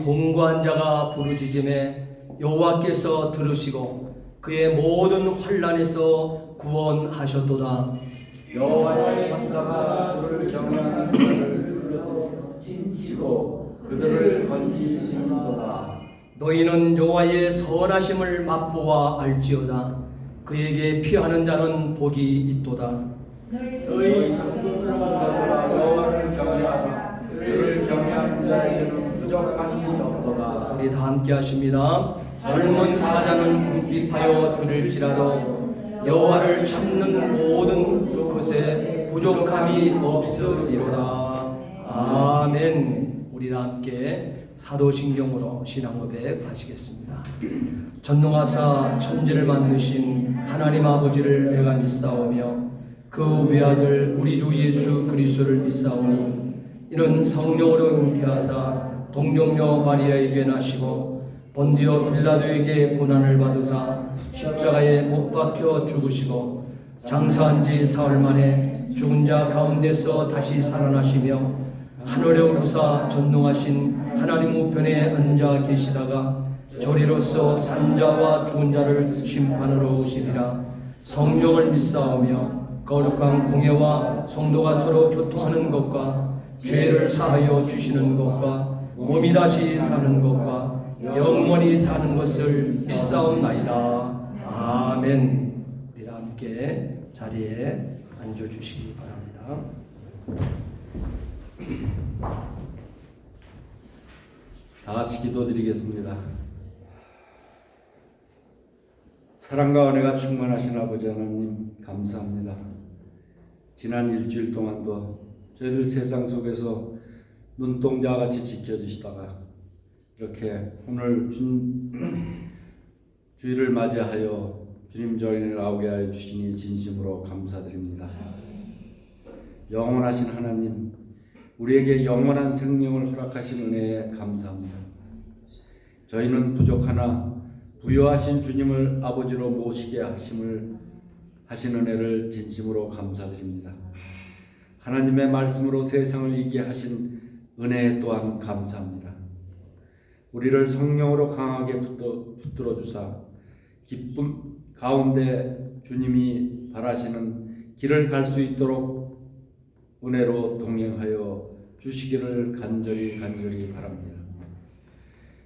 공고한 자가 부르짖음에 여호와께서 들으시고 그의 모든 환난에서 구원하셨도다. 여호와의 천사가 주를 경외하는 자를 불러 칭치고 그들을 건지시는도다. 너희는 여호와의 선하심을 맛보아 알지어다. 그에게 피하는 자는 복이 있도다. 너희 성도들과 여호와를 경외하라. 그를 경외하는 자에게는 부족함이 없도다. 우리 다 함께 하십니다. 젊은 사자는 궁핍하여 줄일지라도 여호와를 찾는 모든 것에 부족함이 없으리로다. 아멘. 우리 다 함께 사도신경으로 신앙고백 하시겠습니다. 전능하사 천지를 만드신 하나님 아버지를 내가 믿사오며 그 외아들 우리 주 예수 그리스도를 믿사오니 이는 성령으로 잉태하사 동정녀 마리아에게 나시고 본디오 빌라도에게 고난을 받으사 십자가에 못 박혀 죽으시고 장사한 지 사흘 만에 죽은 자 가운데서 다시 살아나시며 하늘에 오르사 전능하신 하나님 우편에 앉아 계시다가 저리로서 산자와 죽은 자를 심판하러 오시리라. 성령을 믿사오며 거룩한 공예와 성도가 서로 교통하는 것과 죄를 사하여 주시는 것과 몸이 다시 사는 것과 영원히 사는 것을 믿사옵나이다. 아멘. 우리 다 함께 자리에 앉아주시기 바랍니다. 다 같이 기도드리겠습니다. 사랑과 은혜가 충만하신 아버지 하나님 감사합니다. 지난 일주일 동안도 저희들 세상 속에서 눈동자같이 지켜주시다가 이렇게 오늘 주일을 맞이하여 주님 저희를 나오게 하여 주시니 진심으로 감사드립니다. 영원하신 하나님, 우리에게 영원한 생명을 허락하신 은혜에 감사합니다. 저희는 부족하나 부요하신 주님을 아버지로 모시게 하신 은혜를 진심으로 감사드립니다. 하나님의 말씀으로 세상을 이기게 하신 은혜 또한 감사합니다. 우리를 성령으로 강하게 붙들어 주사 기쁨 가운데 주님이 바라시는 길을 갈 수 있도록 은혜로 동행하여 주시기를 간절히 바랍니다.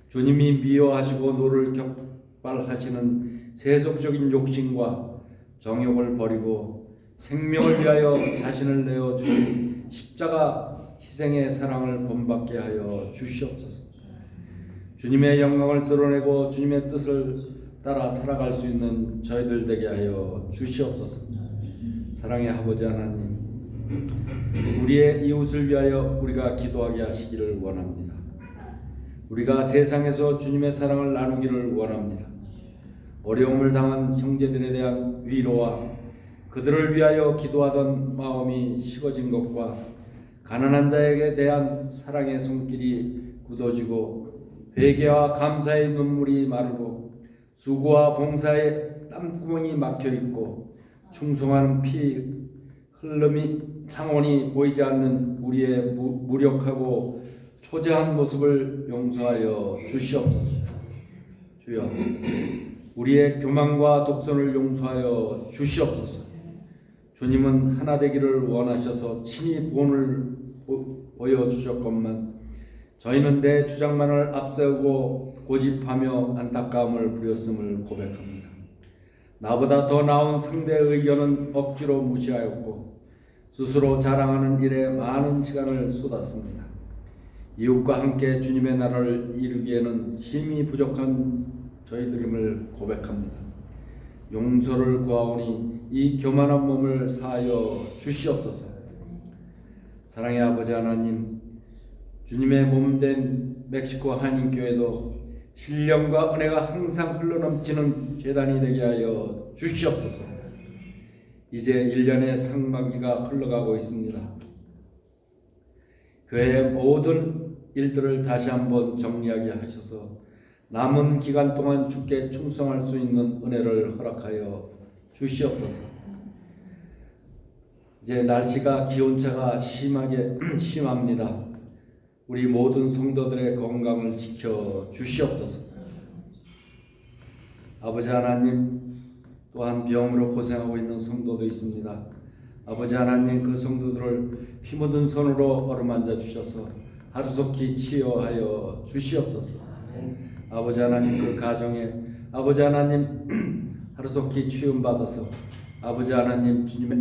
주님이 미워하시고 노를 격발하시는 세속적인 욕심과 정욕을 버리고 생명을 위하여 자신을 내어주신 십자가 희생의 사랑을 본받게 하여 주시옵소서. 주님의 영광을 드러내고 주님의 뜻을 따라 살아갈 수 있는 저희들 되게 하여 주시옵소서. 사랑의 아버지 하나님, 우리의 이웃을 위하여 우리가 기도하게 하시기를 원합니다. 우리가 세상에서 주님의 사랑을 나누기를 원합니다. 어려움을 당한 형제들에 대한 위로와 그들을 위하여 기도하던 마음이 식어진 것과 가난한 자에게 대한 사랑의 손길이 굳어지고 회개와 감사의 눈물이 마르고 수고와 봉사의 땀구멍이 막혀있고 충성하는 피 흘름이 상원이 보이지 않는 우리의 무력하고 초조한 모습을 용서하여 주시옵소서. 주여, 우리의 교만과 독선을 용서하여 주시옵소서. 주님은 하나 되기를 원하셔서 친히 본을 보여주셨건만 저희는 내 주장만을 앞세우고 고집하며 안타까움을 부렸음을 고백합니다. 나보다 더 나은 상대의 의견은 억지로 무시하였고 스스로 자랑하는 일에 많은 시간을 쏟았습니다. 이웃과 함께 주님의 나라를 이루기에는 힘이 부족한 저희들임을 고백합니다. 용서를 구하오니 이 교만한 몸을 사하여 주시옵소서. 사랑의 아버지 하나님, 주님의 몸된 멕시코 한인교회도 신령과 은혜가 항상 흘러넘치는 재단이 되게 하여 주시옵소서. 이제 1년의 상반기가 흘러가고 있습니다. 교회의 모든 일들을 다시 한번 정리하게 하셔서 남은 기간 동안 주께 충성할 수 있는 은혜를 허락하여 주시옵소서. 이제 날씨가 기온차가 심합니다. 우리 모든 성도들의 건강을 지켜 주시옵소서. 아버지 하나님, 또한 병으로 고생하고 있는 성도도 있습니다. 아버지 하나님, 그 성도들을 피 묻은 손으로 어루만져 주셔서 하루속히 치유하여 주시옵소서. 아버지 하나님, 그 가정에 아버지 하나님 하루속히 치유받아서 아버지 하나님 주님의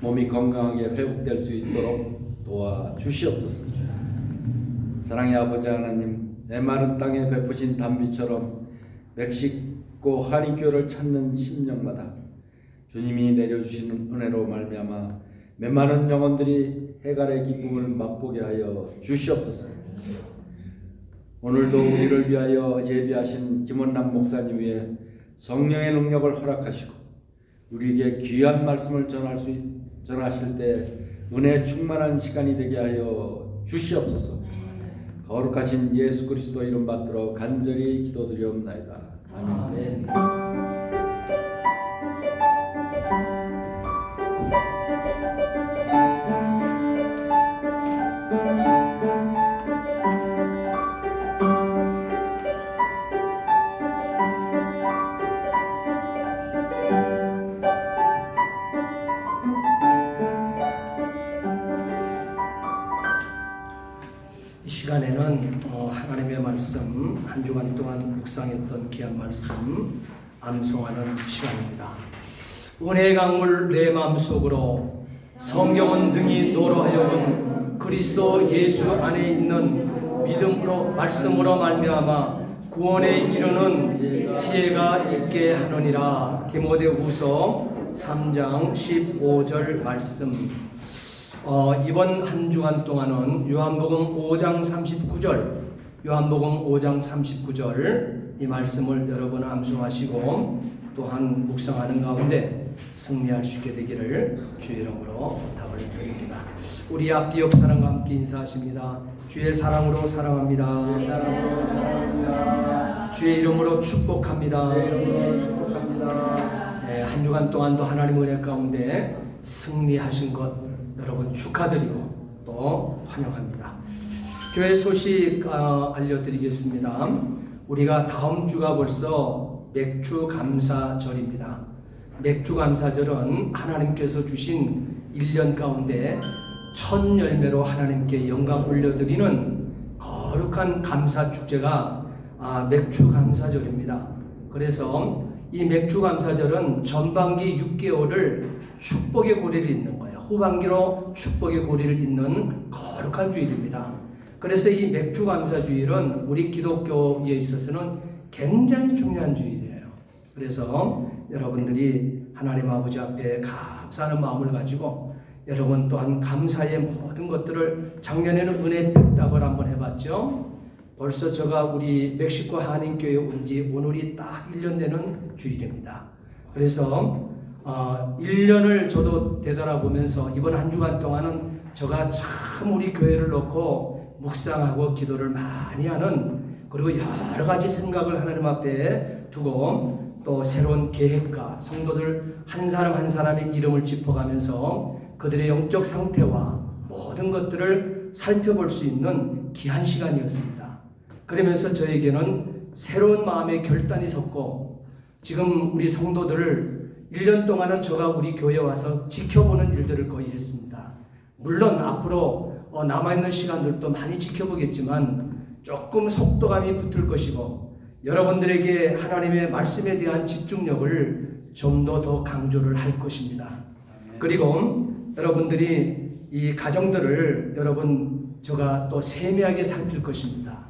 몸이 건강하게 회복될 수 있도록 도와 주시옵소서. 사랑의 아버지 하나님, 메마른 땅에 베푸신 단비처럼 멕시코 한인교를 찾는 심령마다 주님이 내려주시는 은혜로 말미암아 메마른 영혼들이 해갈의 기쁨을 맛보게 하여 주시옵소서. 오늘도 우리를 위하여 예비하신 김원남 목사님 위에 성령의 능력을 허락하시고 우리에게 귀한 말씀을 전하실 때 은혜 충만한 시간이 되게 하여 주시옵소서. 거룩하신 예수 그리스도 이름 받들어 간절히 기도드리옵나이다. 아멘. 이 시간에는 하나님의 말씀, 한 주간 동안 묵상했던 귀한 말씀 암송하는 시간입니다. 은혜의 강물 내 마음속으로 성경은 등이 노로하여금 그리스도 예수 안에 있는 믿음으로 말씀으로 말미암아 구원에 이르는 지혜가 있게 하느니라. 디모데후서 3장 15절 말씀. 이번 한 주간 동안은 요한복음 5장 39절 이 말씀을 여러분 암송하시고 또한 묵상하는 가운데 승리할 수 있게 되기를 주의 이름으로 부탁을 드립니다. 우리 앞뒤 옆 사람과 함께 인사하십니다. 주의 사랑으로 사랑합니다. 주의 이름으로 축복합니다. 네, 한 주간 동안도 하나님 은혜 가운데 승리하신 것 여러분 축하드리고 또 환영합니다. 교회 소식 알려드리겠습니다. 우리가 다음 주가 벌써 맥주 감사절입니다. 맥주 감사절은 하나님께서 주신 1년 가운데 첫 열매로 하나님께 영광 올려드리는 거룩한 감사 축제가 맥주 감사절입니다. 그래서 이 맥주 감사절은 전반기 6개월을 축복의 고리를 잇는 거예요. 후반기로 축복의 고리를 잇는 거룩한 주일입니다. 그래서 이 맥주 감사 주일은 우리 기독교에 있어서는 굉장히 중요한 주일이에요. 그래서 여러분들이 하나님 아버지 앞에 감사하는 마음을 가지고 여러분 또한 감사의 모든 것들을 작년에는 은혜 백답을 한번 해봤죠. 벌써 제가 우리 멕시코 한인교회 온 지 오늘이 딱 1년 되는 주일입니다. 그래서 1년을 저도 되돌아보면서 이번 한 주간 동안은 제가 참 우리 교회를 놓고 묵상하고 기도를 많이 하는, 그리고 여러 가지 생각을 하나님 앞에 두고 또 새로운 계획과 성도들 한 사람 한 사람의 이름을 짚어가면서 그들의 영적 상태와 모든 것들을 살펴볼 수 있는 귀한 시간이었습니다. 그러면서 저에게는 새로운 마음의 결단이 섰고, 지금 우리 성도들을 1년 동안은 제가 우리 교회에 와서 지켜보는 일들을 거의 했습니다. 물론 앞으로 남아있는 시간들도 많이 지켜보겠지만 조금 속도감이 붙을 것이고, 여러분들에게 하나님의 말씀에 대한 집중력을 좀 더 강조를 할 것입니다. 그리고 여러분들이 이 가정들을 제가 또 세밀하게 살필 것입니다.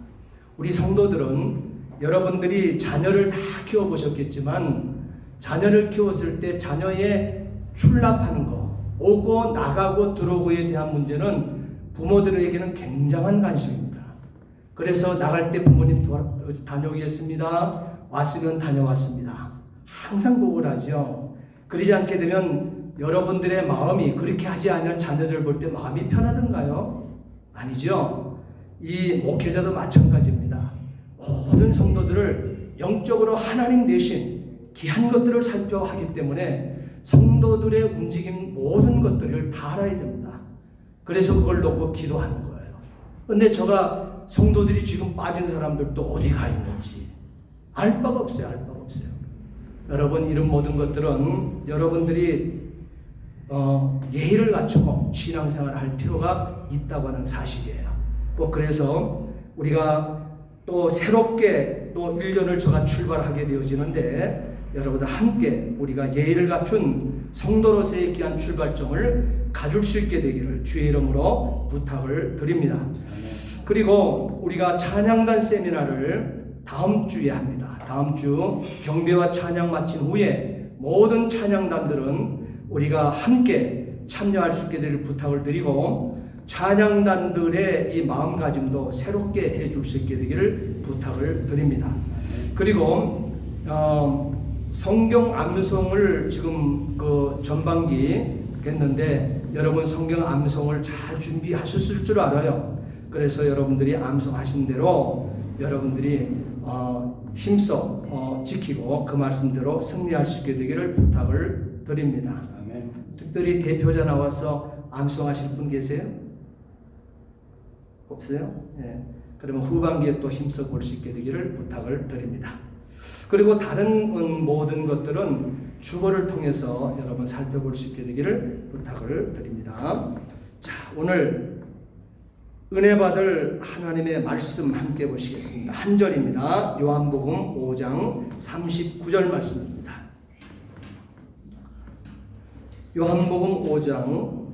우리 성도들은 여러분들이 자녀를 다 키워보셨겠지만, 자녀를 키웠을 때 자녀의 출납하는 거, 오고 나가고 들어오고에 대한 문제는 부모들에게는 굉장한 관심입니다. 그래서 나갈 때 부모님 다녀오겠습니다. 왔으면 다녀왔습니다. 항상 보고를 하죠. 그러지 않게 되면 여러분들의 마음이, 그렇게 하지 않은 자녀들 볼 때 마음이 편하던가요? 아니죠. 이 목회자도 마찬가지입니다. 모든 성도들을 영적으로 하나님 대신 귀한 것들을 살펴하기 때문에 성도들의 움직임 모든 것들을 다 알아야 됩니다. 그래서 그걸 놓고 기도하는 거예요. 근데 제가 성도들이 지금 빠진 사람들도 어디 가 있는지 알 바가 없어요. 알 바가 없어요. 여러분, 이런 모든 것들은 여러분들이 예의를 갖추고 신앙생활을 할 필요가 있다고 하는 사실이에요. 꼭 그래서 우리가 또 새롭게 또 1년을 제가 출발하게 되어지는데 여러분들 함께 우리가 예의를 갖춘 성도로서의 귀한 출발점을 가질 수 있게 되기를 주의 이름으로 부탁을 드립니다. 그리고 우리가 찬양단 세미나를 다음 주에 합니다. 다음 주 경배와 찬양 마친 후에 모든 찬양단들은 우리가 함께 참여할 수 있게 될 부탁을 드리고 찬양단들의 이 마음가짐도 새롭게 해줄 수 있게 되기를 부탁을 드립니다. 그리고 성경 암송을 지금 그 전반기 했는데 여러분 성경 암송을 잘 준비하셨을 줄 알아요. 그래서 여러분들이 암송하신 대로 여러분들이 힘써 지키고 그 말씀대로 승리할 수 있게 되기를 부탁을 드립니다. 아멘. 특별히 대표자 나와서 암송하실 분 계세요? 없어요? 예. 그러면 후반기에 또 힘써 볼 수 있게 되기를 부탁을 드립니다. 그리고 다른 모든 것들은 주보를 통해서 여러분 살펴볼 수 있게 되기를 부탁을 드립니다. 자, 오늘 은혜 받을 하나님의 말씀 함께 보시겠습니다. 한 절입니다. 요한복음 5장 39절 말씀입니다. 요한복음 5장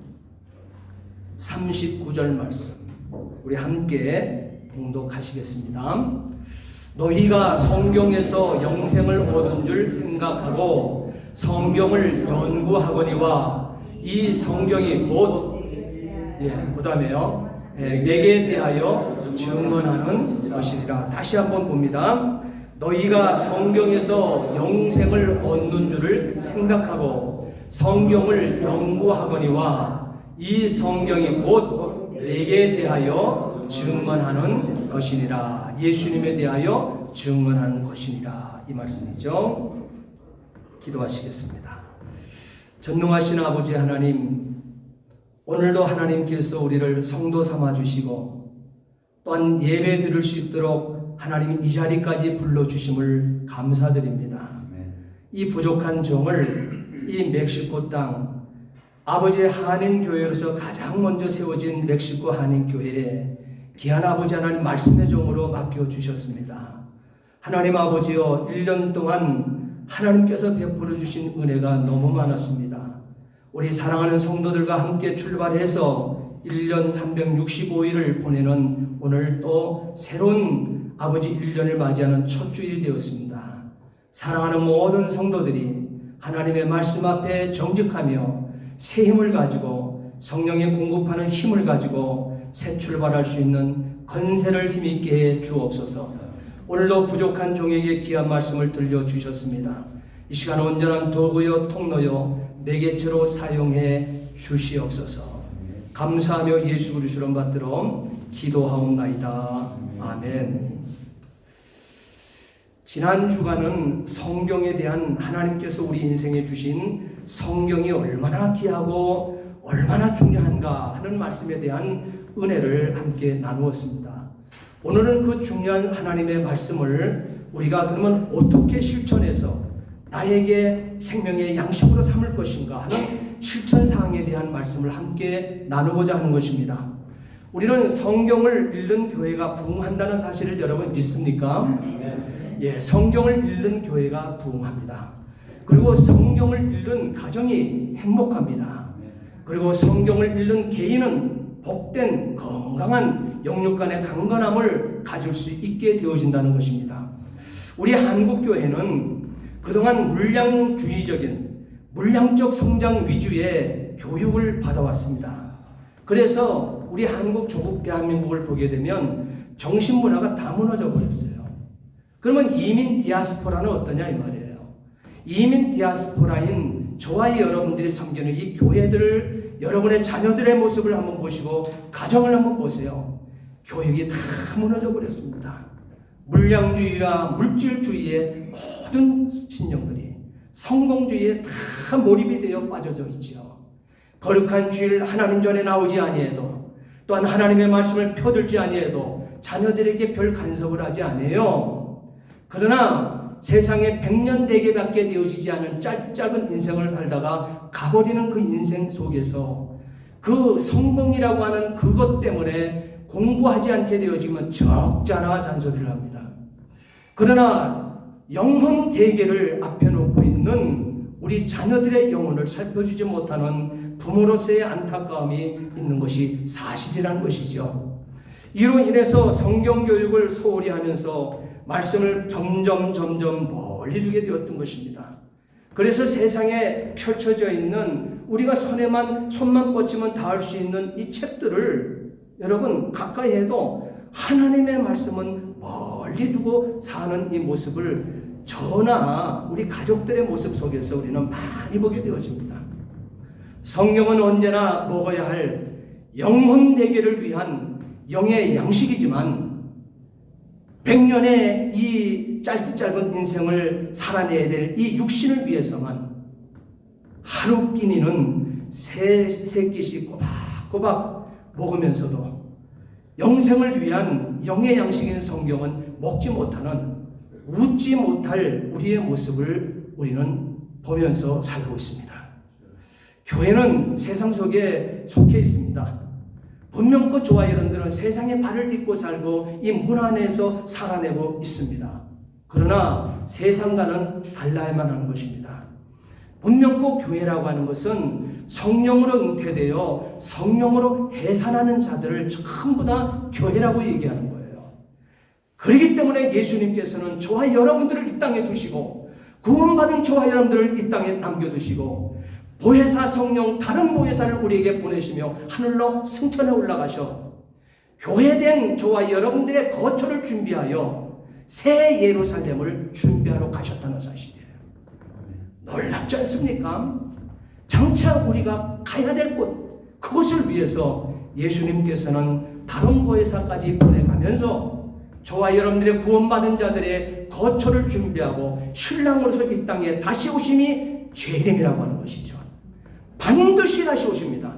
39절 말씀 우리 함께 봉독하시겠습니다. 너희가 성경에서 영생을 얻은 줄 생각하고 성경을 연구하거니와 이 성경이 곧 그다음에요. 내게 대하여 증언하는 것이니라. 다시 한번 봅니다. 너희가 성경에서 영생을 얻는 줄을 생각하고 성경을 연구하거니와 이 성경이 곧 내게 대하여 증언하는 것이니라. 예수님에 대하여 증언하는 것이니라. 이 말씀이죠. 기도하시겠습니다. 전능하신 아버지 하나님, 오늘도 하나님께서 우리를 성도 삼아주시고 또한 예배 드릴 수 있도록 하나님이 이 자리까지 불러주심을 감사드립니다. 이 부족한 종을 이 멕시코 땅 아버지의 한인교회로서 가장 먼저 세워진 멕시코 한인교회에 귀한 아버지 하나님 말씀의 종으로 맡겨주셨습니다. 하나님 아버지여 1년 동안 하나님께서 베풀어 주신 은혜가 너무 많았습니다. 우리 사랑하는 성도들과 함께 출발해서 1년 365일을 보내는 오늘 또 새로운 아버지 1년을 맞이하는 첫 주일이 되었습니다. 사랑하는 모든 성도들이 하나님의 말씀 앞에 정직하며 새 힘을 가지고 성령의 공급하는 힘을 가지고 새 출발할 수 있는 건세를 힘있게 해 주옵소서. 오늘도 부족한 종에게 귀한 말씀을 들려주셨습니다. 이 시간 온전한 도구요 통로요 매개체로 사용해 주시옵소서. 감사하며 예수 그리스도 이름 받들어 기도하옵나이다. 아멘. 지난 주간은 성경에 대한 하나님께서 우리 인생에 주신 성경이 얼마나 귀하고 얼마나 중요한가 하는 말씀에 대한 은혜를 함께 나누었습니다. 오늘은 그 중요한 하나님의 말씀을 우리가 그러면 어떻게 실천해서 나에게 생명의 양식으로 삼을 것인가 하는 실천사항에 대한 말씀을 함께 나누고자 하는 것입니다. 우리는 성경을 읽는 교회가 부흥한다는 사실을 여러분 믿습니까? 예, 성경을 읽는 교회가 부흥합니다. 그리고 성경을 읽는 가정이 행복합니다. 그리고 성경을 읽는 개인은 복된 건강한 영육간의 강건함을 가질 수 있게 되어진다는 것입니다. 우리 한국교회는 그동안 물량주의적인 물량적 성장 위주의 교육을 받아왔습니다. 그래서 우리 한국 조국 대한민국을 보게 되면 정신문화가 다 무너져 버렸어요. 그러면 이민 디아스포라는 어떠냐 이 말이에요. 이민 디아스포라인 저와 여러분들이 섬기는 이 교회들 여러분의 자녀들의 모습을 한번 보시고 가정을 한번 보세요. 교육이 다 무너져 버렸습니다. 물량주의와 물질주의의 모든 신령들이 성공주의에 다 몰입이 되어 빠져져 있죠. 거룩한 주일 하나님 전에 나오지 아니해도 또한 하나님의 말씀을 펴들지 아니해도 자녀들에게 별 간섭을 하지 아니해요. 그러나 세상에 100년 되게밖에 되어지지 않은 짧은 인생을 살다가 가버리는 그 인생 속에서 그 성공이라고 하는 그것 때문에 공부하지 않게 되어지면 적잖아 잔소리를 합니다. 그러나 영혼 대계를 앞에 놓고 있는 우리 자녀들의 영혼을 살펴주지 못하는 부모로서의 안타까움이 있는 것이 사실이라는 것이죠. 이로 인해서 성경 교육을 소홀히 하면서 말씀을 점점 멀리 두게 되었던 것입니다. 그래서 세상에 펼쳐져 있는 우리가 손만 뻗치면 닿을 수 있는 이 책들을 여러분 가까이 해도 하나님의 말씀은 멀리 두고 사는 이 모습을 저나 우리 가족들의 모습 속에서 우리는 많이 보게 되어집니다. 성경은 언제나 먹어야 할 영혼 대계를 위한 영의 양식이지만 100년의 이 짧은 인생을 살아내야 될 이 육신을 위해서만 하루 끼니는 세 끼씩 꼬박꼬박 먹으면서도 영생을 위한 영의 양식인 성경은 먹지 못하는 웃지 못할 우리의 모습을 우리는 보면서 살고 있습니다. 교회는 세상 속에 속해 있습니다. 분명코 저와 여러분들은 세상에 발을 딛고 살고 이 문 안에서 살아내고 있습니다. 그러나 세상과는 달라야만 하는 것입니다. 분명코 교회라고 하는 것은 성령으로 잉태되어 성령으로 해산하는 자들을 전부 다 교회라고 얘기하는 거예요. 그렇기 때문에 예수님께서는 저와 여러분들을 이 땅에 두시고 구원받은 저와 여러분들을 이 땅에 남겨두시고 보혜사 성령 다른 보혜사를 우리에게 보내시며 하늘로 승천해 올라가셔 교회된 저와 여러분들의 거처를 준비하여 새 예루살렘을 준비하러 가셨다는 사실이에요. 놀랍지 않습니까? 장차 우리가 가야 될 곳 그것을 위해서 예수님께서는 다른 보혜사까지 보내가면서 저와 여러분들의 구원받은 자들의 거처를 준비하고 신랑으로서 이 땅에 다시 오심이 재림이라고 하는 것이죠. 반드시 다시 오십니다.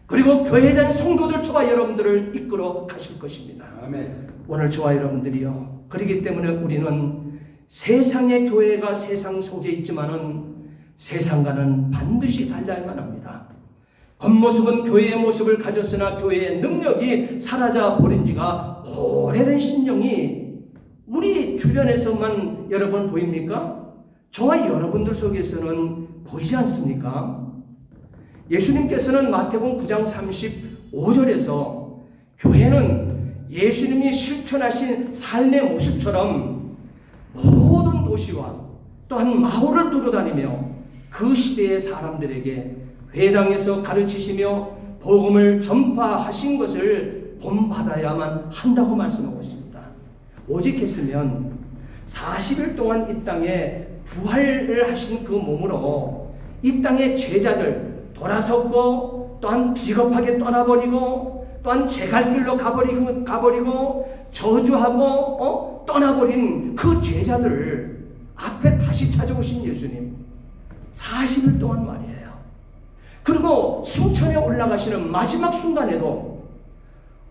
그리고 교회된 성도들 저와 여러분들을 이끌어 가실 것입니다. 아멘. 오늘 저와 여러분들이요. 그렇기 때문에 우리는 세상의 교회가 세상 속에 있지만은 세상과는 반드시 달라야만 합니다. 겉모습은 교회의 모습을 가졌으나 교회의 능력이 사라져 버린 지가 오래된 신령이 우리 주변에서만 여러분 보입니까? 저와 여러분들 속에서는 보이지 않습니까? 예수님께서는 마태복음 9장 35절에서 교회는 예수님이 실천하신 삶의 모습처럼 모든 도시와 또한 마을을 두루다니며 그 시대의 사람들에게 회당에서 가르치시며 복음을 전파하신 것을 본받아야만 한다고 말씀하고 있습니다. 오직 했으면 40일 동안 이 땅에 부활을 하신 그 몸으로 이 땅의 제자들 돌아섰고 또한 비겁하게 떠나버리고 또한 죄갈 길로 가버리고 저주하고 떠나버린 그 제자들 앞에 다시 찾아오신 예수님 40일 동안 말이에요. 그리고 승천에 올라가시는 마지막 순간에도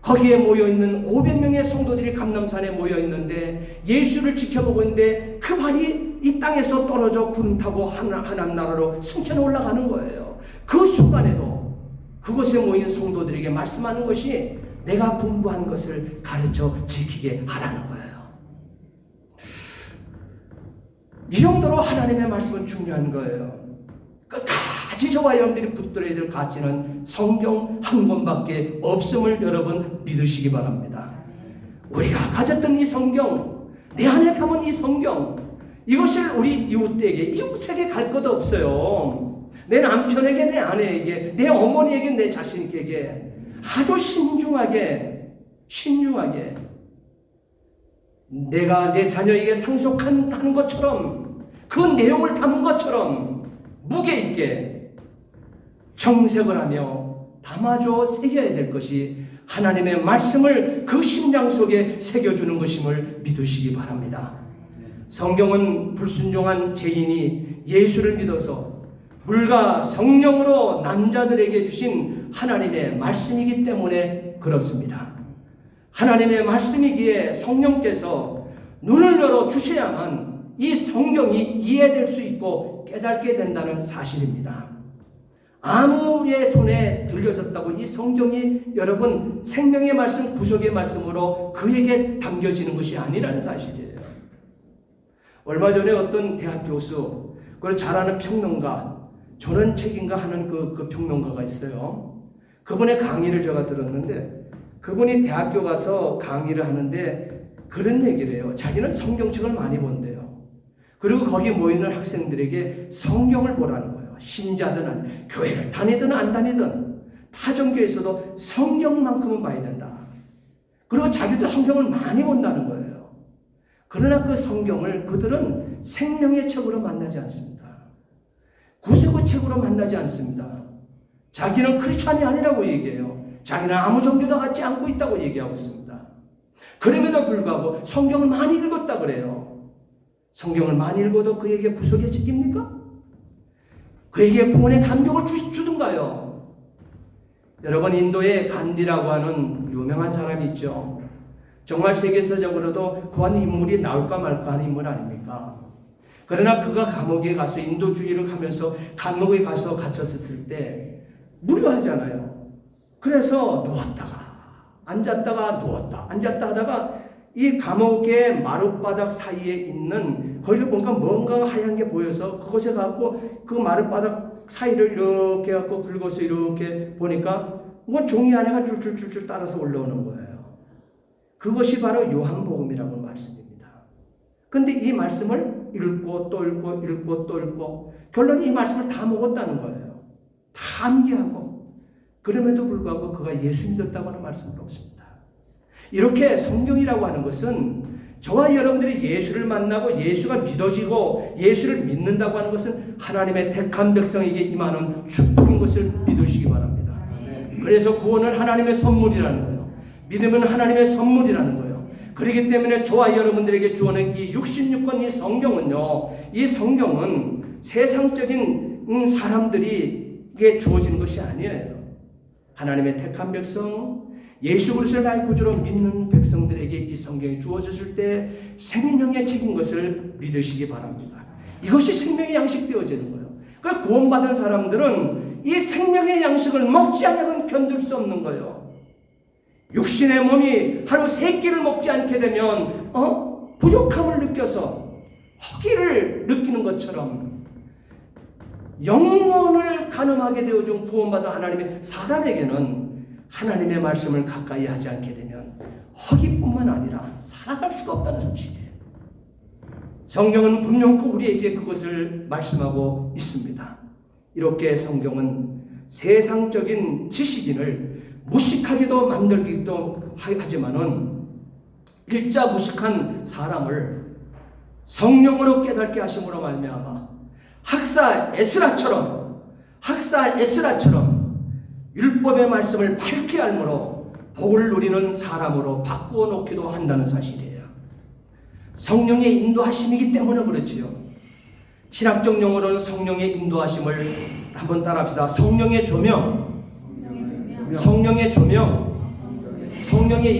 거기에 모여있는 500명의 성도들이 감람산에 모여있는데 예수를 지켜보고 있는데 그 발이 이 땅에서 떨어져 구름 타고 하나님 나라로 승천에 올라가는 거예요. 그 순간에도 그곳에 모인 성도들에게 말씀하는 것이 내가 분부한 것을 가르쳐 지키게 하라는 거예요. 이 정도로 하나님의 말씀은 중요한 거예요. 끝까지 저와 여러분들이 붙들어야 될 가치는 성경 한 권밖에 없음을 여러분 믿으시기 바랍니다. 우리가 가졌던 이 성경, 내 안에 담은 이 성경, 이것을 우리 이웃에게 갈 것 없어요. 내 남편에게, 내 아내에게, 내 어머니에게, 내 자신에게 아주 신중하게 내가 내 자녀에게 상속한다는 것처럼 그 내용을 담은 것처럼 무게 있게 정색을 하며 담아줘 새겨야 될 것이 하나님의 말씀을 그 심장 속에 새겨주는 것임을 믿으시기 바랍니다. 성경은 불순종한 죄인이 예수를 믿어서 물과 성령으로 남자들에게 주신 하나님의 말씀이기 때문에 그렇습니다. 하나님의 말씀이기에 성령께서 눈을 열어 주셔야만 이 성경이 이해될 수 있고 깨닫게 된다는 사실입니다. 아무의 손에 들려졌다고 이 성경이 여러분 생명의 말씀, 구속의 말씀으로 그에게 담겨지는 것이 아니라는 사실이에요. 얼마 전에 어떤 대학 교수, 그리고 잘하는 평론가, 전원책인가 하는 그 평론가가 있어요. 그분의 강의를 제가 들었는데 그분이 대학교 가서 강의를 하는데 그런 얘기를 해요. 자기는 성경책을 많이 본대요. 그리고 거기 모이는 학생들에게 성경을 보라는 거예요. 신자든 교회를 다니든 안 다니든 타종교에서도 성경만큼은 봐야 된다. 그리고 자기도 성경을 많이 본다는 거예요. 그러나 그 성경을 그들은 생명의 책으로 만나지 않습니다. 구속의 책으로 만나지 않습니다. 자기는 크리스찬이 아니라고 얘기해요. 자기는 아무 종교도 갖지 않고 있다고 얘기하고 있습니다. 그럼에도 불구하고 성경을 많이 읽었다 그래요. 성경을 많이 읽어도 그에게 구속의 책입니까? 그에게 구원의 감격을 주든가요? 여러분, 인도에 간디라고 하는 유명한 사람이 있죠. 정말 세계사적으로도 그한 인물이 나올까 말까 하는 인물 아닙니까? 그러나 그가 감옥에 가서 인도주의를 하면서 감옥에 가서 갇혔을 때 무료하잖아요. 그래서 누웠다가 앉았다가 누웠다 앉았다 하다가 이 감옥의 마룻바닥 사이에 있는 거기를 보니까 뭔가 하얀 게 보여서 그곳에 가고 그 마룻바닥 사이를 이렇게 갖고 긁어서 이렇게 보니까 뭐 종이 안에가 줄줄줄줄 따라서 올라오는 거예요. 그것이 바로 요한복음이라고 말씀입니다. 근데 이 말씀을 읽고 또 읽고 읽고 또 읽고 결론은 이 말씀을 다 먹었다는 거예요. 다 암기하고. 그럼에도 불구하고 그가 예수 믿었다고 하는 말씀은 없습니다. 이렇게 성경이라고 하는 것은 저와 여러분들이 예수를 만나고 예수가 믿어지고 예수를 믿는다고 하는 것은 하나님의 택한 백성에게 임하는 축복인 것을 믿으시기 바랍니다. 그래서 구원은 하나님의 선물이라는 거예요. 믿음은 하나님의 선물이라는 거예요. 그렇기 때문에 저와 여러분들에게 주어는 이 66권 이 성경은요, 이 성경은 세상적인 사람들에게 주어지는 것이 아니에요. 하나님의 택한 백성, 예수 그리스도를 나의 구주로 믿는 백성들에게 이 성경이 주어졌을 때 생명의 책인 것을 믿으시기 바랍니다. 이것이 생명의 양식 되어지는 거예요. 그러니까 구원받은 사람들은 이 생명의 양식을 먹지 않으면 견딜 수 없는 거예요. 육신의 몸이 하루 3끼를 먹지 않게 되면 부족함을 느껴서 허기를 느끼는 것처럼 영혼을 가늠하게 되어준 구원받은 하나님의 사람에게는 하나님의 말씀을 가까이 하지 않게 되면 허기뿐만 아니라 살아갈 수가 없다는 사실이에요. 성경은 분명히 우리에게 그것을 말씀하고 있습니다. 이렇게 성경은 세상적인 지식인을 무식하게도 만들기도 하지만은 일자 무식한 사람을 성령으로 깨닫게 하심으로 말미암아 학사 에스라처럼 율법의 말씀을 밝히 알므로 복을 누리는 사람으로 바꾸어 놓기도 한다는 사실이에요. 성령의 인도하심이기 때문에 그렇지요. 신학적 용어로는 성령의 인도하심을 한번 따라합시다. 성령의 조명, 성령의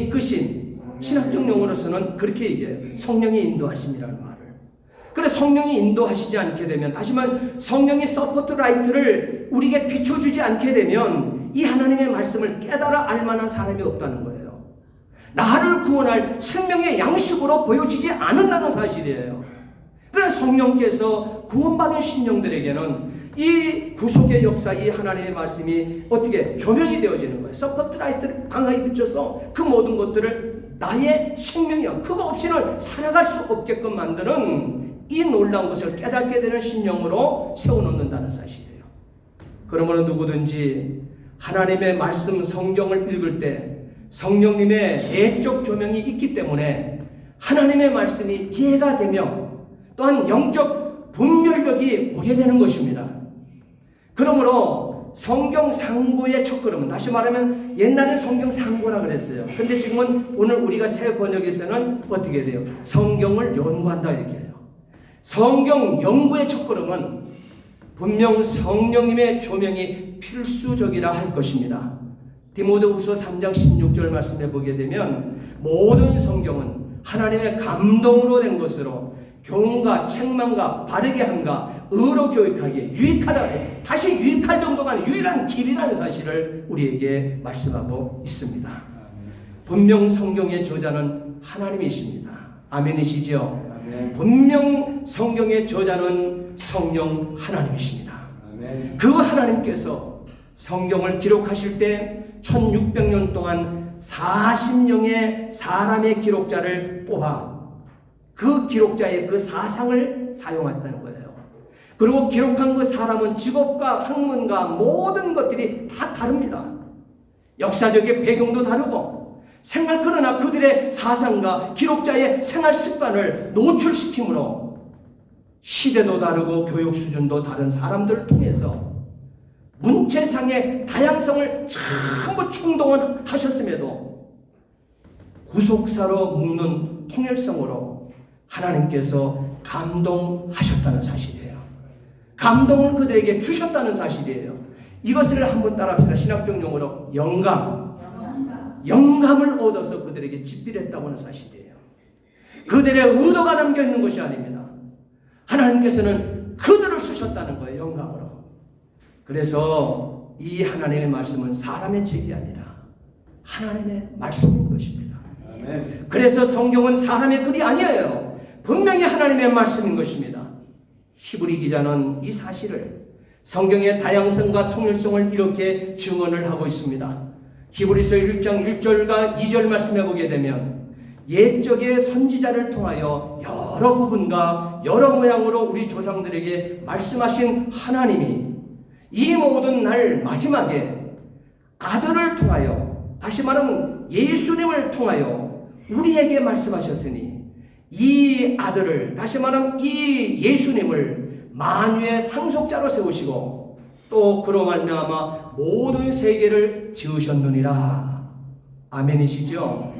이끄심. 신학적 용어로서는 그렇게 얘기해요. 성령의 인도하심이라는 말을. 그래, 성령이 인도하시지 않게 되면, 다시 말하면 성령의 서포트 라이트를 우리에게 비춰주지 않게 되면 이 하나님의 말씀을 깨달아 알만한 사람이 없다는 거예요. 나를 구원할 생명의 양식으로 보여지지 않는다는 사실이에요. 그래서 성령께서 구원받은 신령들에게는 이 구속의 역사, 이 하나님의 말씀이 어떻게 조명이 되어지는 거예요. 서포트 라이트를 강하게 비춰서 그 모든 것들을 나의 생명이야, 그거 없이는 살아갈 수 없게끔 만드는 이 놀라운 것을 깨닫게 되는 신령으로 세워놓는다는 사실이에요. 그러므로 누구든지 하나님의 말씀 성경을 읽을 때 성령님의 내적 조명이 있기 때문에 하나님의 말씀이 이해가 되며 또한 영적 분별력이 오게 되는 것입니다. 그러므로 성경 상고의 첫걸음은, 다시 말하면 옛날에 성경 상고라 그랬어요. 근데 지금은 오늘 우리가 새 번역에서는 어떻게 돼요? 성경을 연구한다 이렇게 해요. 성경 연구의 첫걸음은 분명 성령님의 조명이 필수적이라 할 것입니다. 디모데후서 3장 16절 말씀해 보게 되면 모든 성경은 하나님의 감동으로 된 것으로 교훈과 책망과 바르게 함과 의로 교육하기에 유익하다. 다시 유익할 정도가 아니라 유일한 길이라는 사실을 우리에게 말씀하고 있습니다. 분명 성경의 저자는 하나님이십니다. 아멘이시죠? 아멘. 분명 성경의 저자는 성령 하나님이십니다. 아멘. 그 하나님께서 성경을 기록하실 때 1600년 동안 40명의 사람의 기록자를 뽑아 그 기록자의 그 사상을 사용했다는 거예요. 그리고 기록한 그 사람은 직업과 학문과 모든 것들이 다 다릅니다. 역사적인 배경도 다르고 그러나 그들의 사상과 기록자의 생활 습관을 노출시킴으로 시대도 다르고 교육 수준도 다른 사람들을 통해서 문체상의 다양성을 전부 충동하셨음에도 구속사로 묶는 통일성으로 하나님께서 감동하셨다는 사실이에요. 감동을 그들에게 주셨다는 사실이에요. 이것을 한번 따라합시다. 신학적 용어로 영감을 얻어서 그들에게 집필했다고 하는 사실이에요. 그들의 의도가 담겨있는 것이 아닙니다. 하나님께서는 그들을 쓰셨다는 거예요. 영감으로. 그래서 이 하나님의 말씀은 사람의 책이 아니라 하나님의 말씀인 것입니다. 아멘. 그래서 성경은 사람의 글이 아니에요. 분명히 하나님의 말씀인 것입니다. 히브리 기자는 이 사실을 성경의 다양성과 통일성을 이렇게 증언을 하고 있습니다. 히브리서 1장 1절과 2절 말씀해 보게 되면 옛적의 선지자를 통하여 여러 부분과 여러 모양으로 우리 조상들에게 말씀하신 하나님이 이 모든 날 마지막에 아들을 통하여, 다시 말하면 예수님을 통하여 우리에게 말씀하셨으니 이 아들을, 다시 말하면 이 예수님을 만유의 상속자로 세우시고 또 그로 말미암아 모든 세계를 지으셨느니라. 아멘이시죠?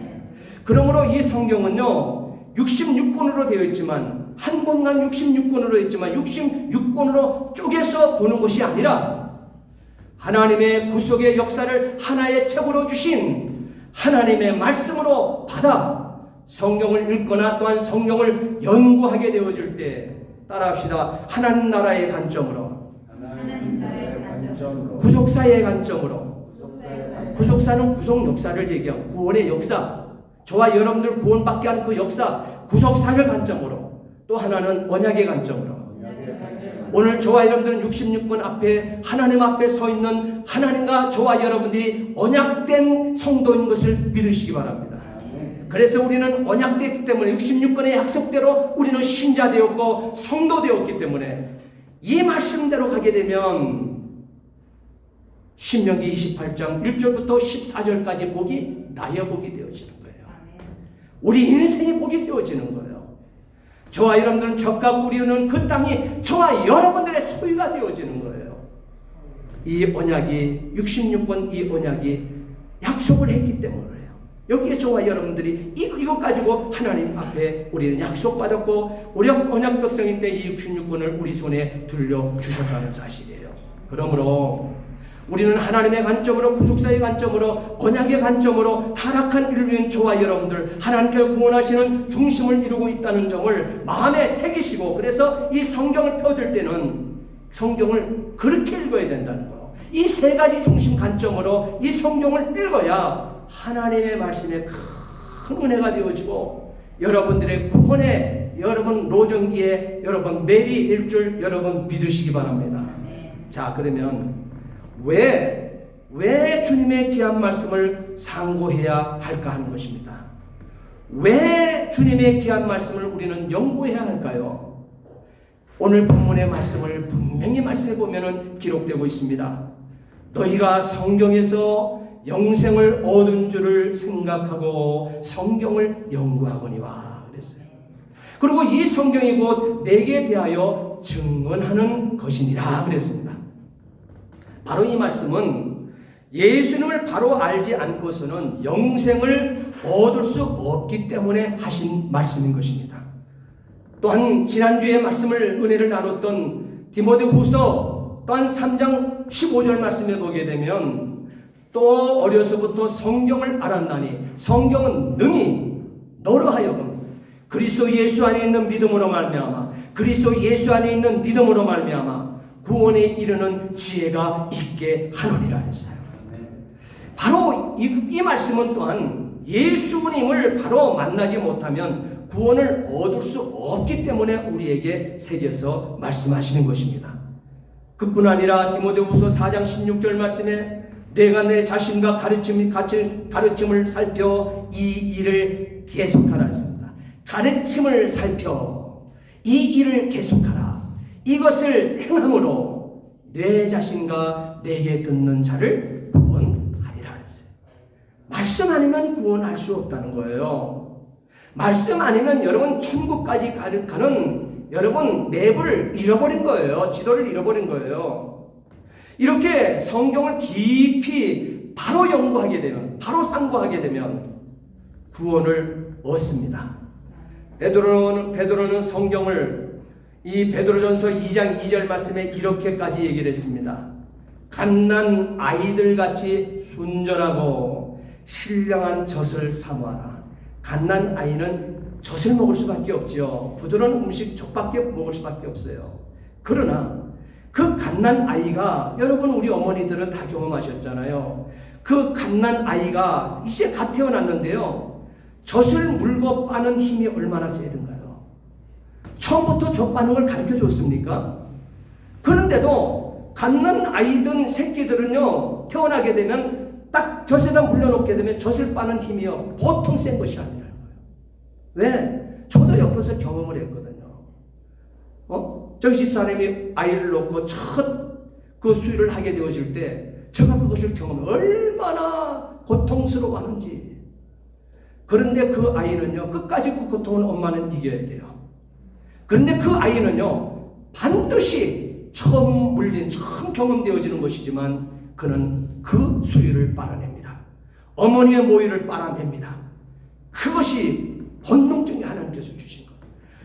그러므로 이 성경은요 66권으로 되어 있지만 한 권만 66권으로 있지만 66권으로 쪼개서 보는 것이 아니라 하나님의 구속의 역사를 하나의 책으로 주신 하나님의 말씀으로 받아 성경을 읽거나 또한 성경을 연구하게 되어질 때 따라합시다. 하나님 나라의 관점으로, 구속사의 관점으로, 구속사는 구속 역사를 얘기하고 구원의 역사, 저와 여러분들 구원받게 한 그 역사, 구속사를 관점으로, 또 하나는 언약의 관점으로. 오늘 저와 여러분들은 66권 앞에 하나님 앞에 서 있는 하나님과 저와 여러분들이 언약된 성도인 것을 믿으시기 바랍니다. 그래서 우리는 언약됐기 때문에 66권의 약속대로 우리는 신자 되었고 성도 되었기 때문에 이 말씀대로 가게 되면 신명기 28장 1절부터 14절까지 복이 나의 복이 되어지는 거예요. 우리 인생의 복이 되어지는 거예요. 저와 여러분들은 젖과 꿀이는 그 땅이 저와 여러분들의 소유가 되어지는 거예요. 이 언약이 66권 이 언약이 약속을 했기 때문이에요. 여기에 저와 여러분들이 이것 가지고 하나님 앞에 우리는 약속받았고 우리 언약 백성일 때 이 66권을 우리 손에 들려주셨다는 사실이에요. 그러므로 우리는 하나님의 관점으로, 구속사의 관점으로, 언약의 관점으로 타락한 인류인 저와 여러분들 하나님께서 구원하시는 중심을 이루고 있다는 점을 마음에 새기시고, 그래서 이 성경을 펴들 때는 성경을 그렇게 읽어야 된다는 거예요. 이 세 가지 중심 관점으로 이 성경을 읽어야 하나님의 말씀에 큰 은혜가 되어지고 여러분들의 구원에, 여러분 로정기에 여러분 맵이 될 줄 여러분 믿으시기 바랍니다. 자, 그러면 왜 주님의 귀한 말씀을 상고해야 할까 하는 것입니다. 왜 주님의 귀한 말씀을 우리는 연구해야 할까요? 오늘 본문의 말씀을 분명히 말씀해 보면 기록되고 있습니다. 너희가 성경에서 영생을 얻은 줄을 생각하고 성경을 연구하거니와 그랬어요. 그리고 이 성경이 곧 내게 대하여 증언하는 것이니라 그랬습니다. 바로 이 말씀은 예수님을 바로 알지 않고서는 영생을 얻을 수 없기 때문에 하신 말씀인 것입니다. 또한 지난주에 말씀을 은혜를 나눴던 디모데후서 또한 3장 15절 말씀에 보게 되면 또 어려서부터 성경을 알았나니 성경은 능히 너로 하여금 그리스도 예수 안에 있는 믿음으로 말미암아 그리스도 예수 안에 있는 믿음으로 말미암아 구원에 이르는 지혜가 있게 하노니라 했어요. 바로 이 말씀은 또한 예수님을 바로 만나지 못하면 구원을 얻을 수 없기 때문에 우리에게 새겨서 말씀하시는 것입니다. 그뿐 아니라 디모데후서 4장 16절 말씀에 내가 내 자신과 가르침을 살펴 이 일을 계속하라 했습니다. 가르침을 살펴 이 일을 계속하라. 이것을 행함으로 내 자신과 내게 듣는 자를 구원하리라 했어요. 말씀 아니면 구원할 수 없다는 거예요. 말씀 아니면 여러분 천국까지 가는 여러분 맵을 잃어버린 거예요. 지도를 잃어버린 거예요. 이렇게 성경을 깊이 바로 연구하게 되면, 바로 상고하게 되면 구원을 얻습니다. 베드로는 성경을 이 베드로전서 2장 2절 말씀에 이렇게까지 얘기를 했습니다. 갓난 아이들같이 순전하고 신령한 젖을 사모하라. 갓난 아이는 젖을 먹을 수밖에 없지요. 부드러운 음식 젖밖에 먹을 수밖에 없어요. 그러나 그 갓난 아이가, 여러분 우리 어머니들은 다 경험하셨잖아요. 그 갓난 아이가 이제 갓 태어났는데요, 젖을 물고 빠는 힘이 얼마나 세든가요? 처음부터 젖 빠는 걸 가르쳐 줬습니까? 그런데도 갓난 아이든 새끼들은요, 태어나게 되면 딱 젖에다 물려놓게 되면 젖을 빠는 힘이요 보통 센 것이 아니라는 거예요. 왜? 저도 옆에서 경험을 했거든요. 저희 집사람이 아이를 놓고 첫 그 수유를 하게 되어질 때 제가 그것을 경험해 얼마나 고통스러워하는지. 그런데 그 아이는요, 끝까지 그 고통을 엄마는 이겨야 돼요. 그런데 그 아이는요, 반드시 처음 경험되어지는 것이지만 그는 그 수유를 빨아냅니다. 어머니의 모유를 빨아냅니다. 그것이 본능적인 하나님께서 주신 것.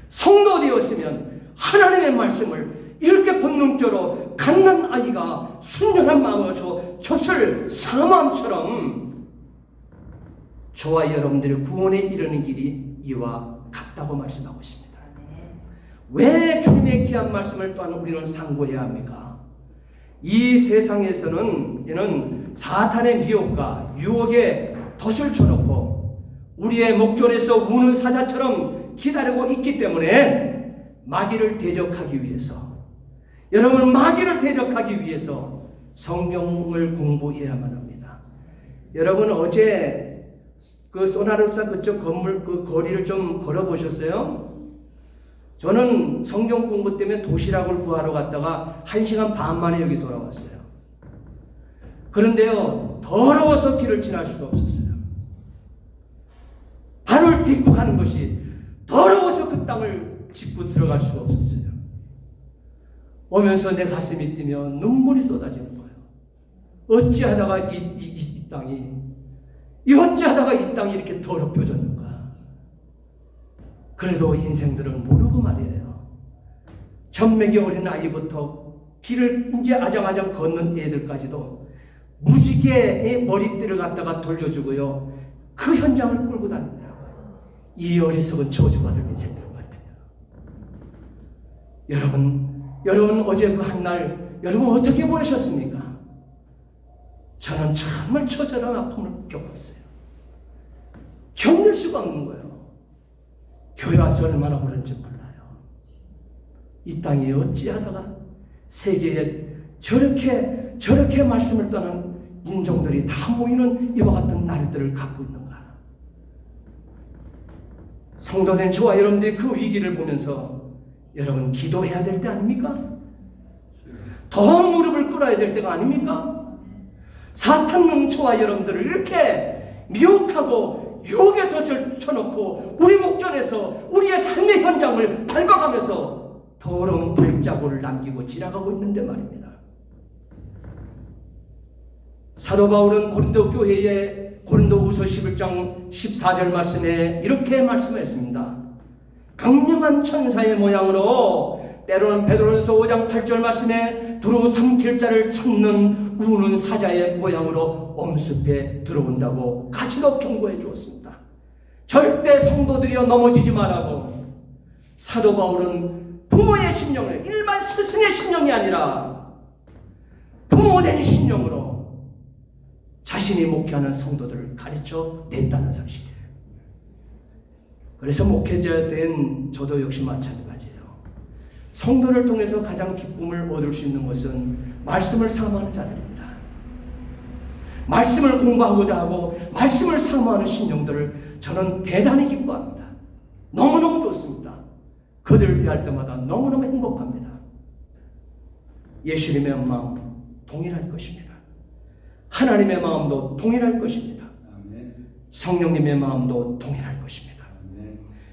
성도 되었으면 하나님의 말씀을 이렇게 본능적으로 갓난 아이가 순전한 마음으로 젖을 사모함처럼 저와 여러분들의 구원에 이르는 길이 이와 같다고 말씀하고 있습니다. 왜 주님의 귀한 말씀을 또한 우리는 상고해야 합니까? 이 세상에서는 이는 사탄의 미혹과 유혹에 덫을 쳐놓고 우리의 목전에서 우는 사자처럼 기다리고 있기 때문에 마귀를 대적하기 위해서, 여러분 마귀를 대적하기 위해서 성경을 공부해야만 합니다. 여러분 어제 그 소나르사 그쪽 건물 그 거리를 좀 걸어보셨어요? 저는 성경 공부 때문에 도시락을 구하러 갔다가 1시간 반 만에 여기 돌아왔어요. 그런데요, 더러워서 길을 지날 수가 없었어요. 발을 딛고 가는 것이 더러워서 그 땅을 짚고 들어갈 수가 없었어요. 오면서 내 가슴이 뛰며 눈물이 쏟아지는 거예요. 어찌하다가 이 땅이 이렇게 더럽혀졌는가. 그래도 인생들은 모르고 말이에요. 전맥이 어린 아이부터 길을 이제 아장아장 걷는 애들까지도 무지개의 머리띠를 갖다가 돌려주고요, 그 현장을 끌고 다니더라고요. 이 어리석은 저주받을 인생들 말이에요. 여러분 어제 그 한날 여러분 어떻게 보내셨습니까? 저는 정말 처절한 아픔을 겪었어요. 견딜 수가 없는 거예요. 교회 와서 얼마나 오른지 몰라요. 이 땅에 어찌하다가 세계에 저렇게 말씀을 떠난 인종들이 다 모이는 이와 같은 날들을 갖고 있는가. 성도된 저와 여러분들이 그 위기를 보면서 여러분 기도해야 될 때 아닙니까? 더 무릎을 꿇어야 될 때가 아닙니까? 사탄 저와 여러분들을 이렇게 미혹하고 유혹의 덫을 쳐놓고 우리 목전에서 우리의 삶의 현장을 밟아가면서 더러운 발자국을 남기고 지나가고 있는데 말입니다. 사도 바울은 고린도 교회에 고린도후서 11장 14절 말씀에 이렇게 말씀했습니다. 강력한 천사의 모양으로, 때로는 베드로전서 5장 8절 말씀에 두루 삼킬 자를 찾는 우는 사자의 모양으로 엄습해 들어온다고 가치로 경고해 주었습니다. 절대 성도들이여 넘어지지 말라고. 사도 바울은 부모의 심령을, 일반 스승의 심령이 아니라 부모된 심령으로 자신이 목회하는 성도들을 가르쳐 냈다는 사실이에요. 그래서 목회자 된 저도 역시 마찬가지예요. 성도를 통해서 가장 기쁨을 얻을 수 있는 것은 말씀을 사모하는 자들입니다. 말씀을 공부하고자 하고 말씀을 사모하는 심령들을 저는 대단히 기뻐합니다. 너무너무 좋습니다. 그들을 대할 때마다 너무너무 행복합니다. 예수님의 마음 동일할 것입니다. 하나님의 마음도 동일할 것입니다. 성령님의 마음도 동일할 것입니다.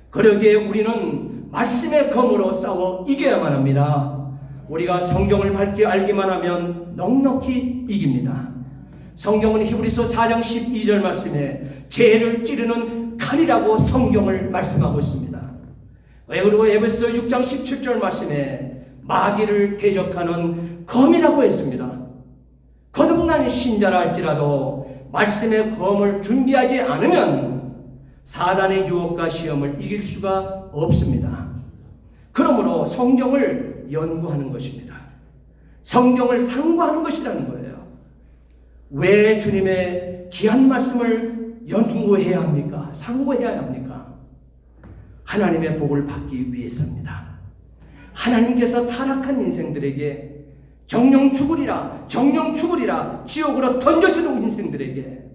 그러기에 우리는 말씀의 검으로 싸워 이겨야만 합니다. 우리가 성경을 밝게 알기만 하면 넉넉히 이깁니다. 성경은 히브리서 4장 12절 말씀에 죄를 찌르는 칼이라고 성경을 말씀하고 있습니다. 그리고 에베소 6장 17절 말씀에 마귀를 대적하는 검이라고 했습니다. 거듭난 신자라 할지라도 말씀의 검을 준비하지 않으면 사단의 유혹과 시험을 이길 수가 없습니다. 그러므로 성경을 연구하는 것입니다. 성경을 상고하는 것이라는 거예요. 왜 주님의 귀한 말씀을 연구해야 합니까? 상고해야 합니까? 하나님의 복을 받기 위해서입니다. 하나님께서 타락한 인생들에게 정령 죽으리라 지옥으로 던져주는 인생들에게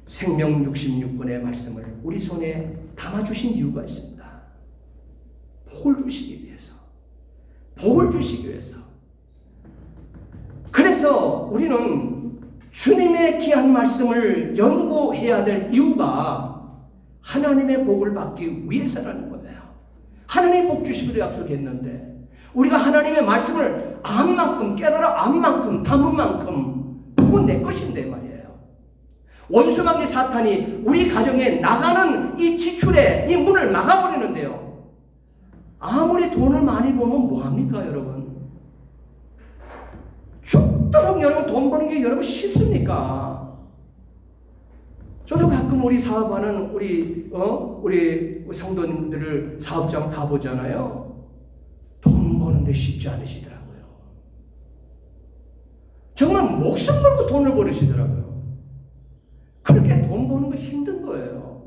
생명 66권의 말씀을 우리 손에 담아주신 이유가 있습니다. 복을 주시기 위해서. 복을 주시기 위해서. 그래서 우리는 주님의 귀한 말씀을 연구해야 될 이유가 하나님의 복을 받기 위해서라는 거예요. 하나님이 복 주시기로 약속했는데 우리가 하나님의 말씀을 안 만큼, 깨달아 안 만큼, 담은 만큼 복은 내 것인데 말이에요. 원수마귀 사탄이 우리 가정에 나가는 이 지출에 이 문을 막아버리는데요. 아무리 돈을 많이 벌면 뭐합니까 여러분? 죽도록 여러분 돈 버는 게 여러분 쉽습니까? 저도 가끔 우리 사업하는 우리 성도님들을 사업장 가보잖아요. 돈 버는데 쉽지 않으시더라고요. 정말 목숨 걸고 돈을 버리시더라고요. 그렇게 돈 버는 거 힘든 거예요.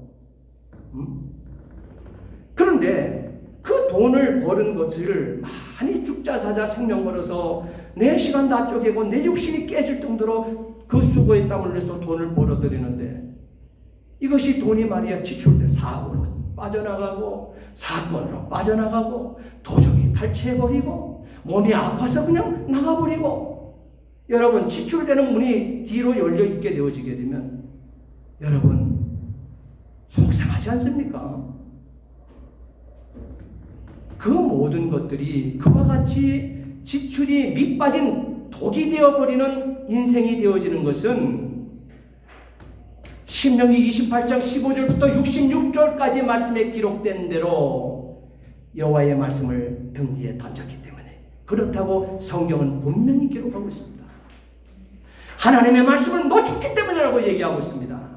그런데 그 돈을 버는 것을 많이 죽자사자 생명 걸어서 내 시간 다 쪼개고 내 육신이 깨질 정도로 그 수고에 땀을 내서 돈을 벌어들이는데 이것이 돈이 말이야 지출돼 사고로 빠져나가고 사건으로 빠져나가고 도저히 탈취해버리고 몸이 아파서 그냥 나가버리고 여러분 지출되는 문이 뒤로 열려 있게 되어지게 되면 여러분 속상하지 않습니까? 그 모든 것들이 그와 같이 지출이 밑빠진 독이 되어버리는 인생이 되어지는 것은 신명기 28장 15절부터 66절까지 말씀에 기록된 대로 여호와의 말씀을 등 뒤에 던졌기 때문에 그렇다고 성경은 분명히 기록하고 있습니다. 하나님의 말씀을 놓쳤기 때문이라고 얘기하고 있습니다.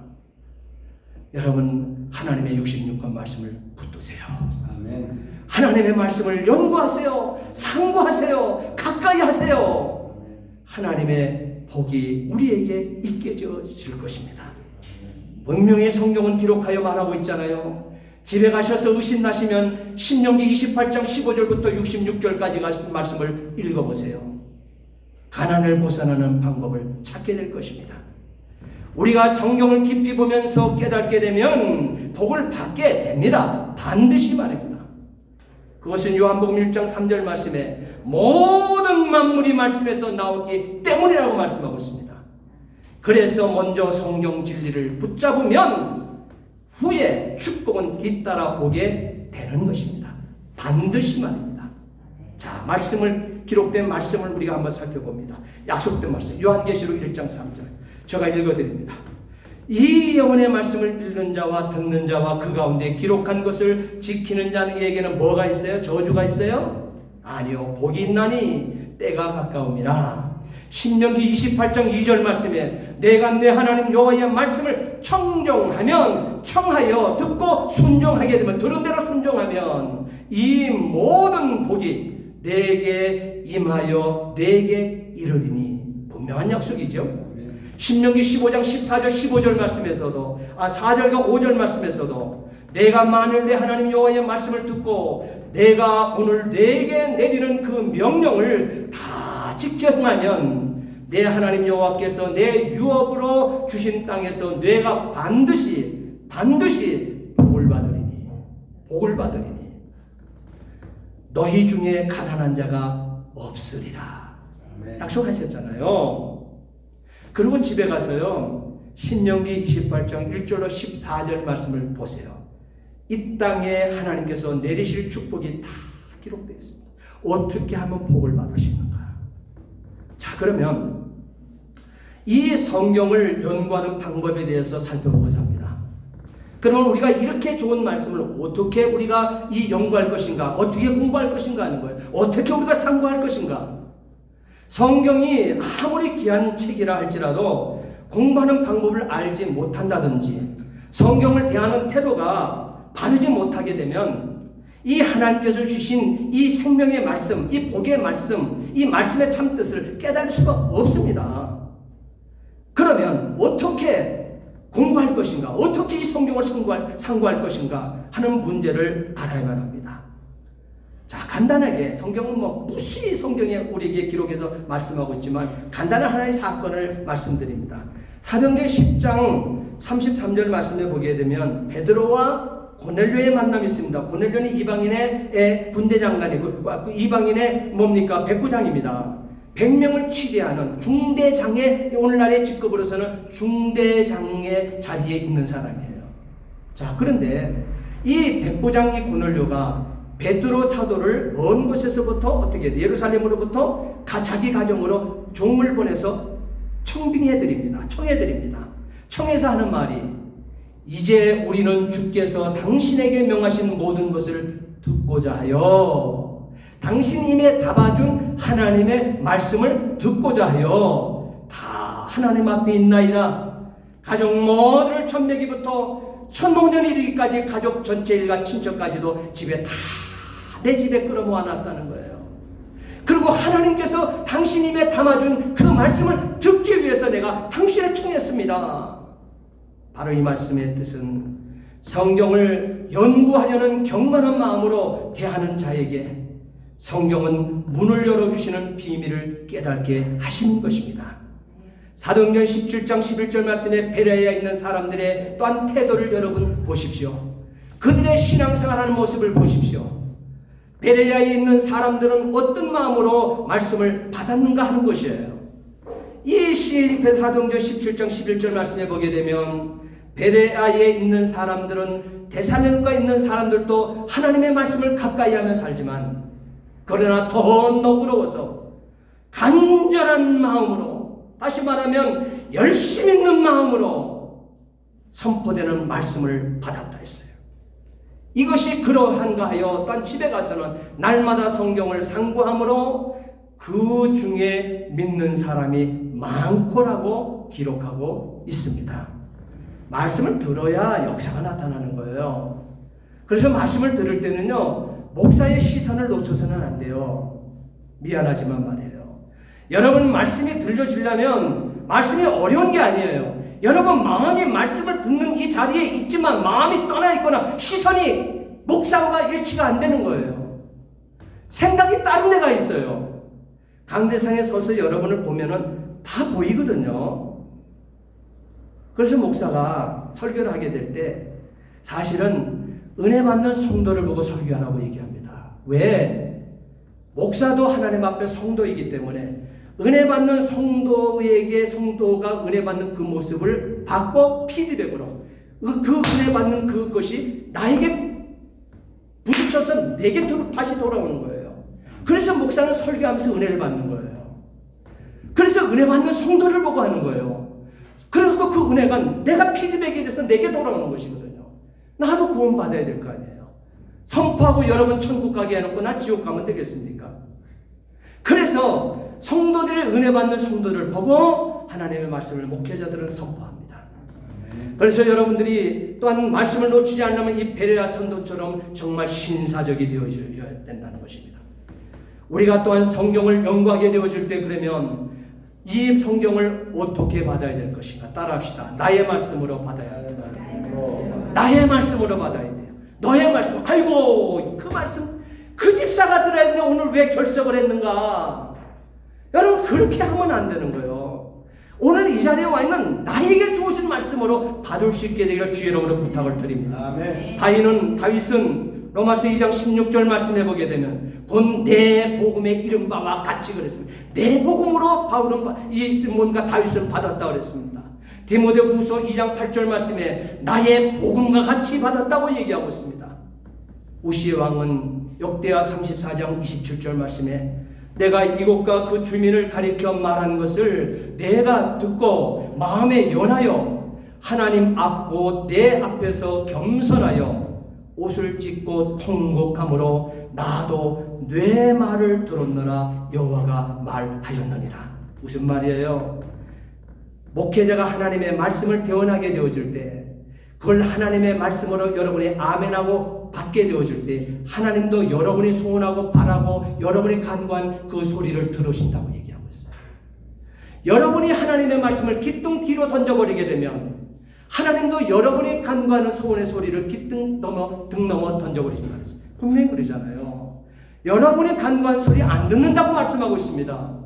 여러분 하나님의 66권 말씀을 붙드세요. 아멘. 하나님의 말씀을 연구하세요. 상고하세요. 가까이 하세요. 하나님의 복이 우리에게 있게 되어질 것입니다. 분명히 성경은 기록하여 말하고 있잖아요. 집에 가셔서 의심나시면 신명기 28장 15절부터 66절까지 말씀을 읽어보세요. 가난을 벗어나는 방법을 찾게 될 것입니다. 우리가 성경을 깊이 보면서 깨닫게 되면 복을 받게 됩니다. 반드시 말입니다. 그것은 요한복음 1장 3절 말씀에 모든 만물이 말씀에서 나오기 때문이라고 말씀하고 있습니다. 그래서 먼저 성경 진리를 붙잡으면 후에 축복은 뒤따라오게 되는 것입니다. 반드시 말입니다. 자, 기록된 말씀을 우리가 한번 살펴봅니다. 약속된 말씀 요한계시록 1장 3절 제가 읽어드립니다. 이 영혼의 말씀을 읽는 자와 듣는 자와 그 가운데 기록한 것을 지키는 자에게는 뭐가 있어요? 저주가 있어요? 아니요, 복이 있나니 때가 가까움이라. 신명기 28장 2절 말씀에 내가 내 하나님 여호와의 말씀을 청하여 듣고 순종하게 되면, 들은 대로 순종하면 이 모든 복이 내게 임하여 내게 이르리니. 분명한 약속이죠. 신명기 15장 14절 15절 말씀에서도 4절과 5절 말씀에서도 내가 만일 내 하나님 여호와의 말씀을 듣고 내가 오늘 내게 내리는 그 명령을 다 지켜 행하면 내 하나님 여호와께서 내 유업으로 주신 땅에서 내가 반드시 복을 받으리니 너희 중에 가난한 자가 없으리라. 약속하셨잖아요. 그리고 집에 가서요, 신명기 28장 1절로 14절 말씀을 보세요. 이 땅에 하나님께서 내리실 축복이 다 기록되어 있습니다. 어떻게 하면 복을 받을 수 있는가? 자, 그러면 이 성경을 연구하는 방법에 대해서 살펴보고자 합니다. 그러면 우리가 이렇게 좋은 말씀을 어떻게 우리가 연구할 것인가? 어떻게 공부할 것인가 하는 거예요. 어떻게 우리가 상고할 것인가? 성경이 아무리 귀한 책이라 할지라도 공부하는 방법을 알지 못한다든지 성경을 대하는 태도가 바르지 못하게 되면 이 하나님께서 주신 이 생명의 말씀, 이 복의 말씀, 이 말씀의 참뜻을 깨달을 수가 없습니다. 그러면 어떻게 공부할 것인가? 어떻게 이 성경을 상고할 것인가? 하는 문제를 알아야만 합니다. 자, 간단하게 성경은 무수히 성경에 우리에게 기록해서 말씀하고 있지만 간단한 하나의 사건을 말씀드립니다. 사도행전 10장 33절 말씀에 보게 되면 베드로와 고넬료의 만남이 있습니다. 고넬료는 이방인의 군대 장관이고 이방인의 백부장입니다. 100명을 치료하는 중대장의, 오늘날의 직급으로서는 중대장의 자리에 있는 사람이에요. 자, 그런데 이 백부장 이 고넬료가 베드로 사도를 먼 곳에서부터 어떻게 예루살렘으로부터 자기 가정으로 종을 보내서 청해드립니다. 청해서 하는 말이 이제 우리는 주께서 당신에게 명하신 모든 것을 듣고자 하여 당신님의 답아준 하나님의 말씀을 듣고자 하여 다 하나님 앞에 있나이다. 가족 모두를 천매기부터 천노년에 이르기까지 가족 전체 일가 친척까지도 집에 내 집에 끌어모아놨다는 거예요. 그리고 하나님께서 당신님의 담아준 그 말씀을 듣기 위해서 내가 당신을 청했습니다. 바로 이 말씀의 뜻은 성경을 연구하려는 경건한 마음으로 대하는 자에게 성경은 문을 열어주시는 비밀을 깨닫게 하시는 것입니다. 사도행전 17장 11절 말씀에 베레아에 있는 사람들의 또한 태도를 여러분 보십시오. 그들의 신앙생활하는 모습을 보십시오. 베레아에 있는 사람들은 어떤 마음으로 말씀을 받았는가 하는 것이에요. 이 사도행전 17장 11절 말씀에 보게 되면 베레아에 있는 사람들은 데살로니가에 있는 사람들도 하나님의 말씀을 가까이 하며 살지만 그러나 더 너그러워서 간절한 마음으로, 다시 말하면 열심 있는 마음으로 선포되는 말씀을 받았다 했어요. 이것이 그러한가 하여 또한 집에 가서는 날마다 성경을 상고함으로 그 중에 믿는 사람이 많고라고 기록하고 있습니다. 말씀을 들어야 역사가 나타나는 거예요. 그래서 말씀을 들을 때는요, 목사의 시선을 놓쳐서는 안 돼요. 미안하지만 말이에요. 여러분, 말씀이 들려지려면 말씀이 어려운 게 아니에요. 여러분, 마음이 말씀을 듣는 이 자리에 있지만 마음이 떠나 있거나 시선이 목사와 일치가 안 되는 거예요. 생각이 다른 데가 있어요. 강대상에 서서 여러분을 보면은 다 보이거든요. 그래서 목사가 설교를 하게 될 때 사실은 은혜 받는 성도를 보고 설교하라고 얘기합니다. 왜? 목사도 하나님 앞에 성도이기 때문에 은혜 받는 성도에게 성도가 은혜 받는 그 모습을 받고 피드백으로 그 은혜 받는 그것이 나에게 부딪혀서 내게 다시 돌아오는 거예요. 그래서 목사는 설교하면서 은혜를 받는 거예요. 그래서 은혜 받는 성도를 보고 하는 거예요. 그리고 그 은혜가 내가 피드백에 대해서 내게 돌아오는 것이거든요. 나도 구원 받아야 될 거 아니에요. 선포하고 여러분 천국 가게 해놓고 나 지옥 가면 되겠습니까? 그래서 성도들의 은혜 받는 성도를 보고 하나님의 말씀을 목회자들은 선포합니다. 그래서 여러분들이 또한 말씀을 놓치지 않으면 이 베레아 선도처럼 정말 신사적이 되어져야 된다는 것입니다. 우리가 또한 성경을 연구하게 되어질 때 그러면 이 성경을 어떻게 받아야 될 것인가 따라합시다. 나의 말씀으로 받아야 합니다. 나의 말씀으로 받아야 돼요. 너의 말씀. 아이고 그 말씀 그 집사가 들어야 되는데 오늘 왜 결석을 했는가. 여러분 그렇게 하면 안 되는 거예요. 오늘 이 자리에 와 있는 나에게 주어진 말씀으로 받을 수 있게 되기를 주의 이름으로 부탁을 드립니다. 다윗은 로마서 2장 16절 말씀해 보게 되면 본 내 복음의 이른 바와 같이 그랬습니다. 내 복음으로 바울은 뭔가 다윗은 받았다 그랬습니다. 디모데후서 2장 8절 말씀에 나의 복음과 같이 받았다고 얘기하고 있습니다. 우시의 왕은 역대하 34장 27절 말씀에 내가 이곳과 그 주민을 가리켜 말한 것을 내가 듣고 마음에 연하여 하나님 앞고 내 앞에서 겸손하여 옷을 찢고 통곡함으로 나도 내 말을 들었노라 여호와가 말하였느니라. 무슨 말이에요? 목회자가 하나님의 말씀을 대언하게 되어질 때 그걸 하나님의 말씀으로 여러분이 아멘하고 받게 되어질 때 하나님도 여러분이 소원하고 바라고 여러분이 간구한 그 소리를 들으신다고 얘기하고 있어요. 여러분이 하나님의 말씀을 기둥 뒤로 던져버리게 되면 하나님도 여러분이 간구하는 소원의 소리를 등 넘어 던져버리신다 그랬어요. 분명히 그러잖아요. 여러분이 간구한 소리 안 듣는다고 말씀하고 있습니다.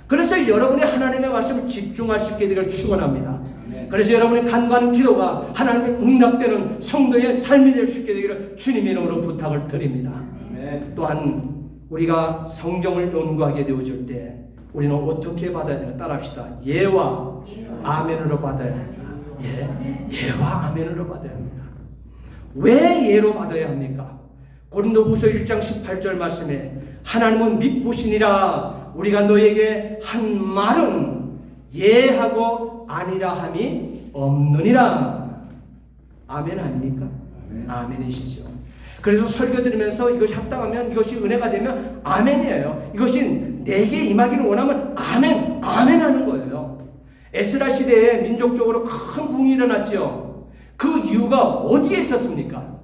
그래서 여러분이 하나님의 말씀을 집중할 수 있게 되기를 축원합니다. 그래서 여러분이 간구하는 기도가 하나님의 응답되는 성도의 삶이 될 수 있게 되기를 주님의 이름으로 부탁을 드립니다. 또한 우리가 성경을 연구하게 되어질 때 우리는 어떻게 받아야 되나 따라합시다. 예와 아멘으로 받아야 합니다. 예와 아멘으로 받아야 합니다. 왜 예로 받아야 합니까? 고린도후서 1장 18절 말씀에 하나님은 미쁘시니라 우리가 너에게 한 말은 예하고 아니라 함이 없느니라. 아멘 아닙니까? 아멘이시죠. 그래서 설교 드리면서 이것이 합당하면 이것이 은혜가 되면 아멘이에요. 이것이 내게 임하기를 원하면 아멘 하는 거예요. 에스라 시대에 민족적으로 큰 붕이 일어났죠. 그 이유가 어디에 있었습니까?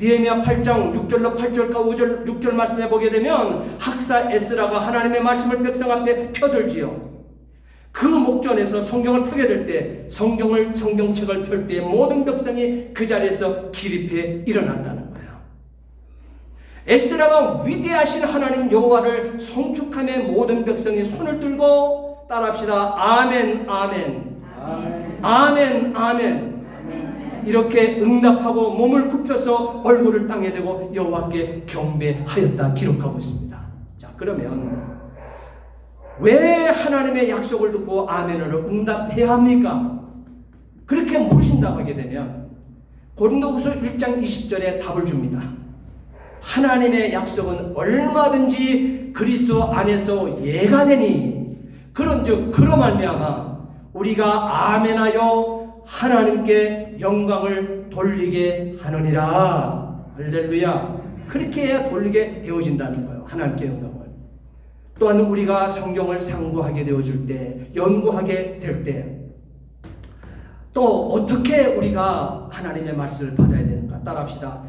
느헤미야 8장 6절로 8절과 5절 6절 말씀해 보게 되면 학사 에스라가 하나님의 말씀을 백성 앞에 펴들지요. 그 목전에서 성경을 펴게 될 때 성경책을 펼 때 모든 백성이 그 자리에서 기립해 일어난다는 거예요. 에스라가 위대하신 하나님 여호와를 송축함에 모든 백성이 손을 들고 따라합시다. 아멘 아멘 아멘 아멘 이렇게 응답하고 몸을 굽혀서 얼굴을 땅에 대고 여호와께 경배하였다 기록하고 있습니다. 자, 그러면 왜 하나님의 약속을 듣고 아멘으로 응답해야 합니까? 그렇게 물으신다고 하게 되면 고린도후서 1장 20절에 답을 줍니다. 하나님의 약속은 얼마든지 그리스도 안에서 예가 되니 그런즉 그로 말미암아 우리가 아멘하여 하나님께 영광을 돌리게 하느니라. 할렐루야. 그렇게 해야 돌리게 되어진다는 거예요. 하나님께 영광을. 또한 우리가 성경을 상고하게 되어질 때, 연구하게 될 때 또 어떻게 우리가 하나님의 말씀을 받아야 되는가 따라합시다.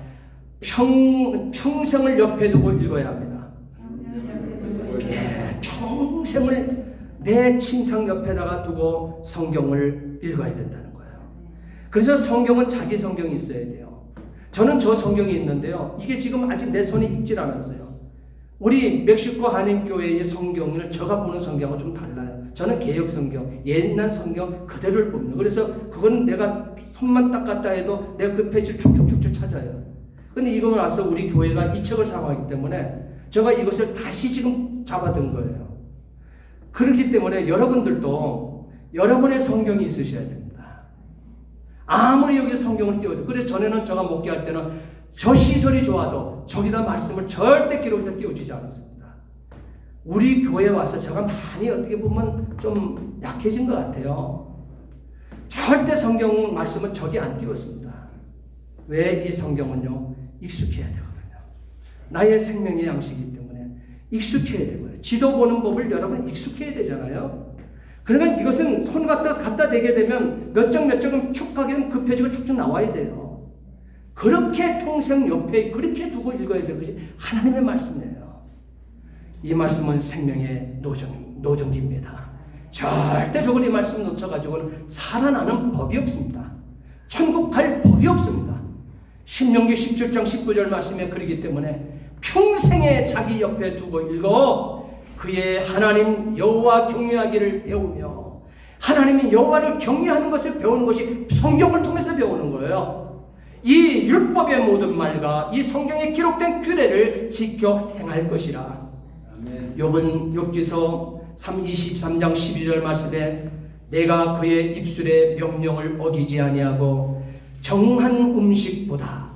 평생을 옆에 두고 읽어야 합니다. 평생을 내 침상 옆에다가 두고 성경을 읽어야 된다는 거예요. 그래서 성경은 자기 성경이 있어야 돼요. 저는 저 성경이 있는데요. 이게 지금 아직 내 손에 익질 않았어요. 우리 멕시코 한인교회의 성경을 제가 보는 성경하고 좀 달라요. 저는 개혁 성경, 옛날 성경 그대로를 봅니다. 그래서 그건 내가 손만 닦았다 해도 내가 그 페이지를 쭉쭉쭉쭉 찾아요. 근데 이걸 와서 우리 교회가 이 책을 사용하기 때문에 제가 이것을 다시 지금 잡아둔 거예요. 그렇기 때문에 여러분들도 여러분의 성경이 있으셔야 됩니다. 아무리 여기 성경을 띄워도 그래서 전에는 제가 목회할 때는 저 시설이 좋아도 저기다 말씀을 절대 기록해서 띄워주지 않았습니다. 우리 교회에 와서 제가 많이 어떻게 보면 좀 약해진 것 같아요. 절대 성경 말씀은 저기 안 띄웠습니다. 왜? 이 성경은요 익숙해야 되거든요. 나의 생명의 양식이기 때문에 익숙해야 되고요. 지도 보는 법을 여러분 익숙해야 되잖아요. 그러니까 이것은 손 갖다 대게 되면 몇 장은 축하게 되면 그 페이지가 쭉쭉 나와야 돼요. 그렇게 평생 옆에 그렇게 두고 읽어야 될 것이 하나님의 말씀이에요. 이 말씀은 생명의 노정지입니다. 절대적으로 이 말씀 놓쳐가지고는 살아나는 법이 없습니다. 천국 갈 법이 없습니다. 신명기 17장 19절 말씀에 그러기 때문에 평생에 자기 옆에 두고 읽어 그의 하나님 여호와 경외하기를 배우며 하나님이 여호와를 경외하는 것을 배우는 것이 성경을 통해서 배우는 거예요. 이 율법의 모든 말과 이 성경에 기록된 규례를 지켜 행할 것이라. 욥기서 23장 12절 말씀에 내가 그의 입술의 명령을 어기지 아니하고 정한 음식보다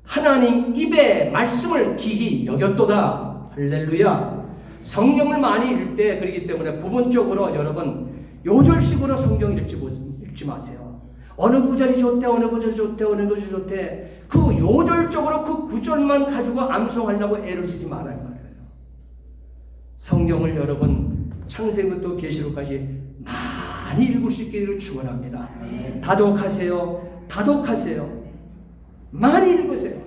하나님 입의 말씀을 기히 여겼도다. 할렐루야. 성경을 많이 읽을 때 그렇기 때문에 부분적으로 여러분 요절식으로 성경 읽지 마세요. 어느 구절이 좋대 어느 구절이 좋대 그 요절적으로 그 구절만 가지고 암송하려고 애를 쓰지 말아야 말이에요. 성경을 여러분 창세기부터 계시록까지 많이 읽을 수 있기를 축원합니다. 다독하세요. 많이 읽으세요.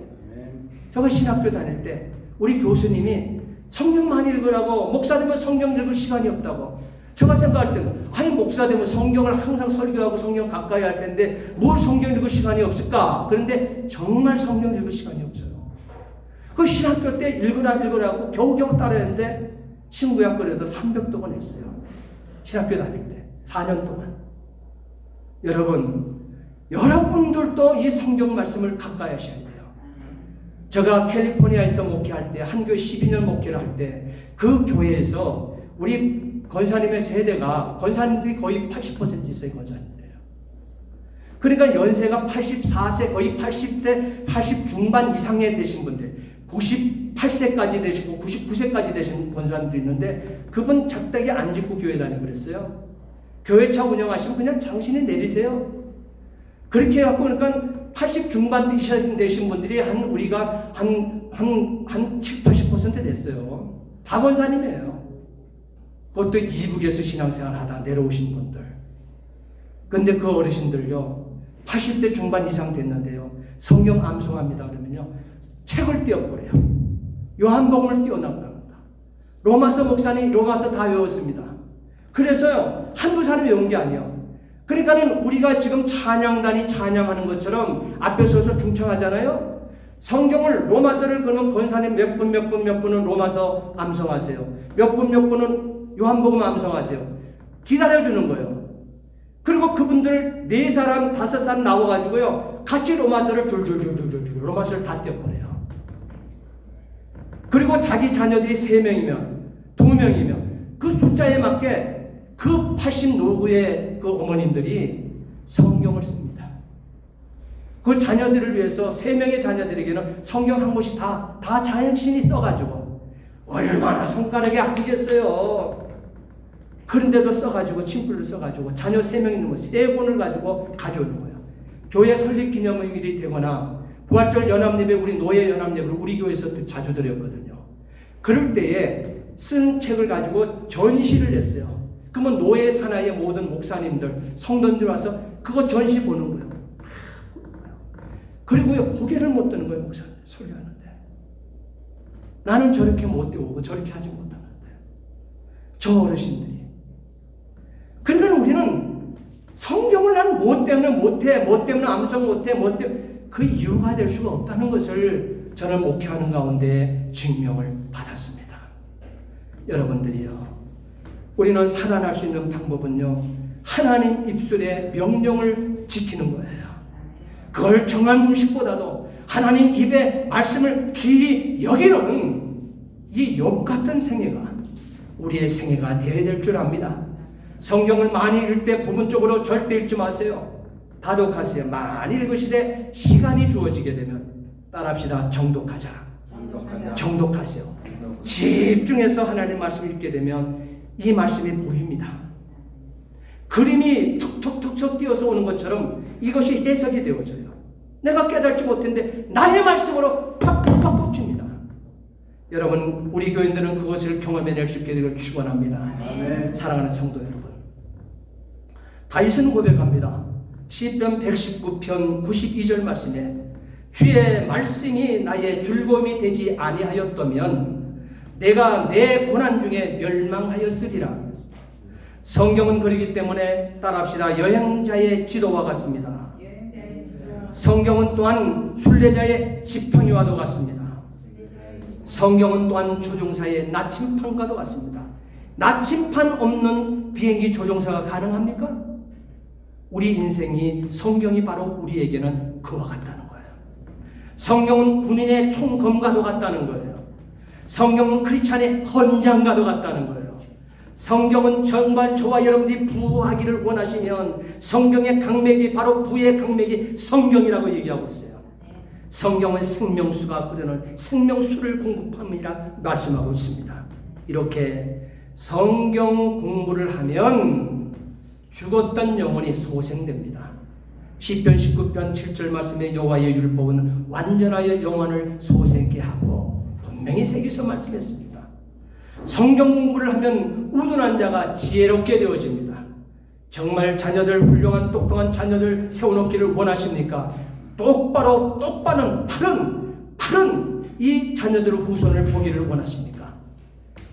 제가 신학교 다닐 때 우리 교수님이 성경 많이 읽으라고, 목사 되면 성경 읽을 시간이 없다고. 제가 생각할 때는 아니 목사 되면 성경을 항상 설교하고 성경 가까이 할 텐데 뭘 성경 읽을 시간이 없을까? 그런데 정말 성경 읽을 시간이 없어요. 그 신학교 때 읽으라고 겨우겨우 따라했는데 신구약거리에도 300동안 했어요. 신학교 다닐 때 4년 동안. 여러분들도 이 성경 말씀을 가까이 하셔야 돼요. 제가 캘리포니아에서 목회할 때, 한교 12년 목회를 할 때 그 교회에서 우리 권사님의 세대가, 권사님들이 거의 80% 있어요. 권사님들이에요. 그러니까 연세가 84세, 거의 80세, 80 중반 이상에 되신 분들, 98세까지 되시고 99세까지 되신 권사님도 있는데 그분 작대기 안 짓고 교회 다니고 그랬어요. 교회차 운영하시면 그냥 당신이 내리세요. 그렇게 해갖고 그러니까 80 중반 되신 분들이 우리가 한 7, 80% 됐어요. 다 권사님이에요. 그것도 이북에서 신앙생활 하다 내려오신 분들. 근데 그 어르신들요, 80대 중반 이상 됐는데요, 성경 암송합니다 그러면요, 책을 띄워버려요. 요한복음을 띄워나갑니다. 로마서 목사님 로마서 다 외웠습니다. 그래서요, 한두 사람이 외운 게 아니에요. 그러니까는 우리가 지금 찬양단이 찬양하는 것처럼 앞에 서서 중창하잖아요. 성경을 로마서를 그러면 권사님 몇 분은 로마서 암송하세요. 몇 분은 요한복음 암송하세요. 기다려주는 거예요. 그리고 그분들 4사람 5사람 나와가지고요 같이 로마서를 줄줄줄줄줄 로마서를 다 떼어버려요. 그리고 자기 자녀들이 3명이면 2명이면 그 숫자에 맞게 그 80 노후의 그 어머님들이 성경을 씁니다. 그 자녀들을 위해서 3명의 자녀들에게는 성경 한 권씩 다 자신이 써가지고 얼마나 손가락이 아프겠어요. 그런데도 써가지고 침풀로 써가지고 자녀 3명 있는 거 3권을 가지고 가져오는 거예요. 교회 설립 기념일이 되거나 부활절 연합예배, 우리 노예 연합예배를 우리 교회에서 자주 드렸거든요. 그럴 때에 쓴 책을 가지고 전시를 했어요. 그러면 노예 사나이의 모든 목사님들, 성도님들 와서 그거 전시 보는 거예요. 그리고요, 고개를 못 드는 거예요, 목사님. 설교하는데. 나는 저렇게 못 되고 저렇게 하지 못하는데. 저 어르신들이. 그러니까 우리는 성경을 나는 뭐 때문에 못해, 뭐 때문에 암송 못해, 뭐 때문에 그 이유가 될 수가 없다는 것을 저는 목회하는 가운데 증명을 받았습니다. 여러분들이요, 우리는 살아날 수 있는 방법은요, 하나님 입술의 명령을 지키는 거예요. 그걸 정한 음식보다도 하나님 입의 말씀을 기히 여기는 이 욥 같은 생애가 우리의 생애가 되어야 될 줄 압니다. 성경을 많이 읽을 때 부분적으로 절대 읽지 마세요. 다독하세요. 많이 읽으시되 시간이 주어지게 되면 따라합시다. 정독하자. 정독하세요. 집중해서 하나님 말씀을 읽게 되면 이 말씀이 보입니다. 그림이 툭툭툭툭 띄어서 오는 것처럼 이것이 해석이 되어져요. 내가 깨달지 못했는데 나의 말씀으로 팍팍팍 꽂힙니다. 여러분, 우리 교인들은 그것을 경험해낼 수 있게 되기를 축원합니다. 아멘. 사랑하는 성도 여러분, 다윗은 고백합니다. 시편 119편 92절 말씀에 주의 말씀이 나의 즐거움이 되지 아니하였다면 내가 내 고난 중에 멸망하였으리라. 성경은 그러기 때문에 따라합시다. 여행자의 지도와 같습니다. 성경은 또한 순례자의 지팡이와도 같습니다. 성경은 또한 조종사의 나침판과도 같습니다. 나침판 없는 비행기 조종사가 가능합니까? 우리 인생이, 성경이 바로 우리에게는 그와 같다는 거예요. 성경은 군인의 총검과도 같다는 거예요. 성경은 크리스찬의 헌장과도 같다는 거예요. 성경은 정말 저와 여러분들이 부하기를 원하시면 성경의 강맥이, 바로 부의 강맥이 성경이라고 얘기하고 있어요. 성경은 생명수가 흐르는 생명수를 공급함이라 말씀하고 있습니다. 이렇게 성경 공부를 하면 죽었던 영혼이 소생됩니다. 시편 19편 7절 말씀에 여호와의 율법은 완전하여 영혼을 소생케 하고, 분명히 새겨서 말씀했습니다. 성경 공부를 하면 우둔한 자가 지혜롭게 되어집니다. 정말 자녀들, 훌륭한 똑똑한 자녀들 세워놓기를 원하십니까? 똑바로 바른 이 자녀들의 후손을 보기를 원하십니까?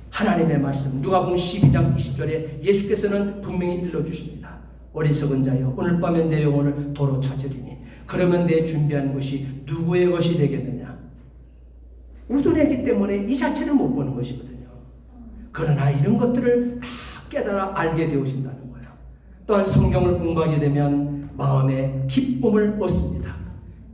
하나님의 말씀 누가복음 12장 20절에 예수께서는 분명히 일러주십니다. 어리석은 자여, 오늘 밤에 내 영혼을 도로 찾으리니 그러면 내 준비한 것이 누구의 것이 되겠느냐? 우둔했기 때문에 이 자체를 못 보는 것이거든요. 그러나 이런 것들을 다 깨달아 알게 되어진다는 거예요. 또한 성경을 공부하게 되면 마음에 기쁨을 얻습니다.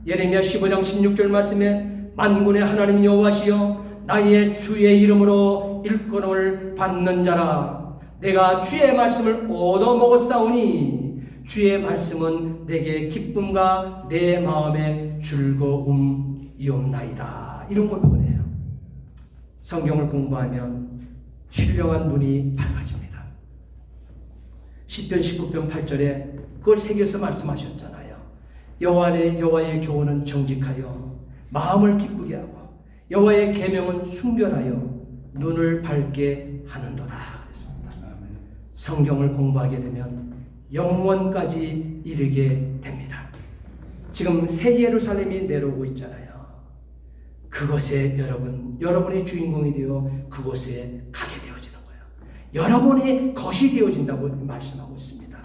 예레미야 15장 16절 말씀에 만군의 하나님 여호와시여 나의 주의 이름으로 일컬음을 받는 자라, 내가 주의 말씀을 얻어먹었사오니 주의 말씀은 내게 기쁨과 내 마음의 즐거움이옵나이다. 이런 고백을 해요. 성경을 공부하면 신령한 눈이 밝아집니다. 시편 19편 8절에 그걸 새겨서 말씀하셨잖아요. 여호와의 교훈은 정직하여 마음을 기쁘게 하고 여호와의 계명은 순결하여 눈을 밝게 하는도다 그랬습니다. 성경을 공부하게 되면 영원까지 이르게 됩니다. 지금 새 예루살렘이 내려오고 있잖아요. 그것에 여러분이 주인공이 되어 그곳에 가게 되어지는 거예요. 여러분이 것이 되어진다고 말씀하고 있습니다.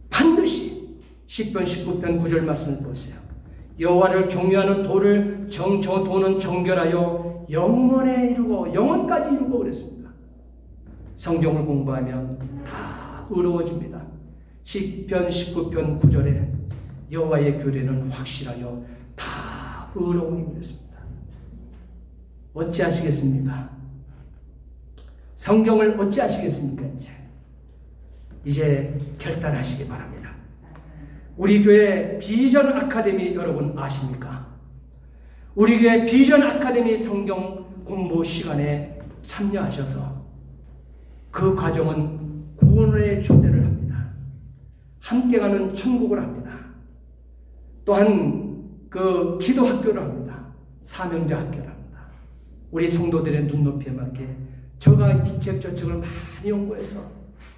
반드시 시편 19편 9절 말씀을 보세요. 여호와를 경외하는 도는 정결하여 영원에 이르고 영원까지 이르고 그랬습니다. 성경을 공부하면 다 의로워집니다. 시편 19편 9절에 여호와의 규례는 확실하여 다 의로우니 그랬습니다. 어찌하시겠습니까? 성경을 어찌하시겠습니까? 이제 결단하시기 바랍니다. 우리 교회 비전 아카데미 여러분 아십니까? 우리 교회 비전 아카데미 성경 공부 시간에 참여하셔서 그 과정은 구원의 초대를 합니다. 함께 가는 천국을 합니다. 또한 그 기도 학교를 합니다. 사명자 학교를 합니다. 우리 성도들의 눈높이에 맞게 저가 이 책 저 책을 많이 연구해서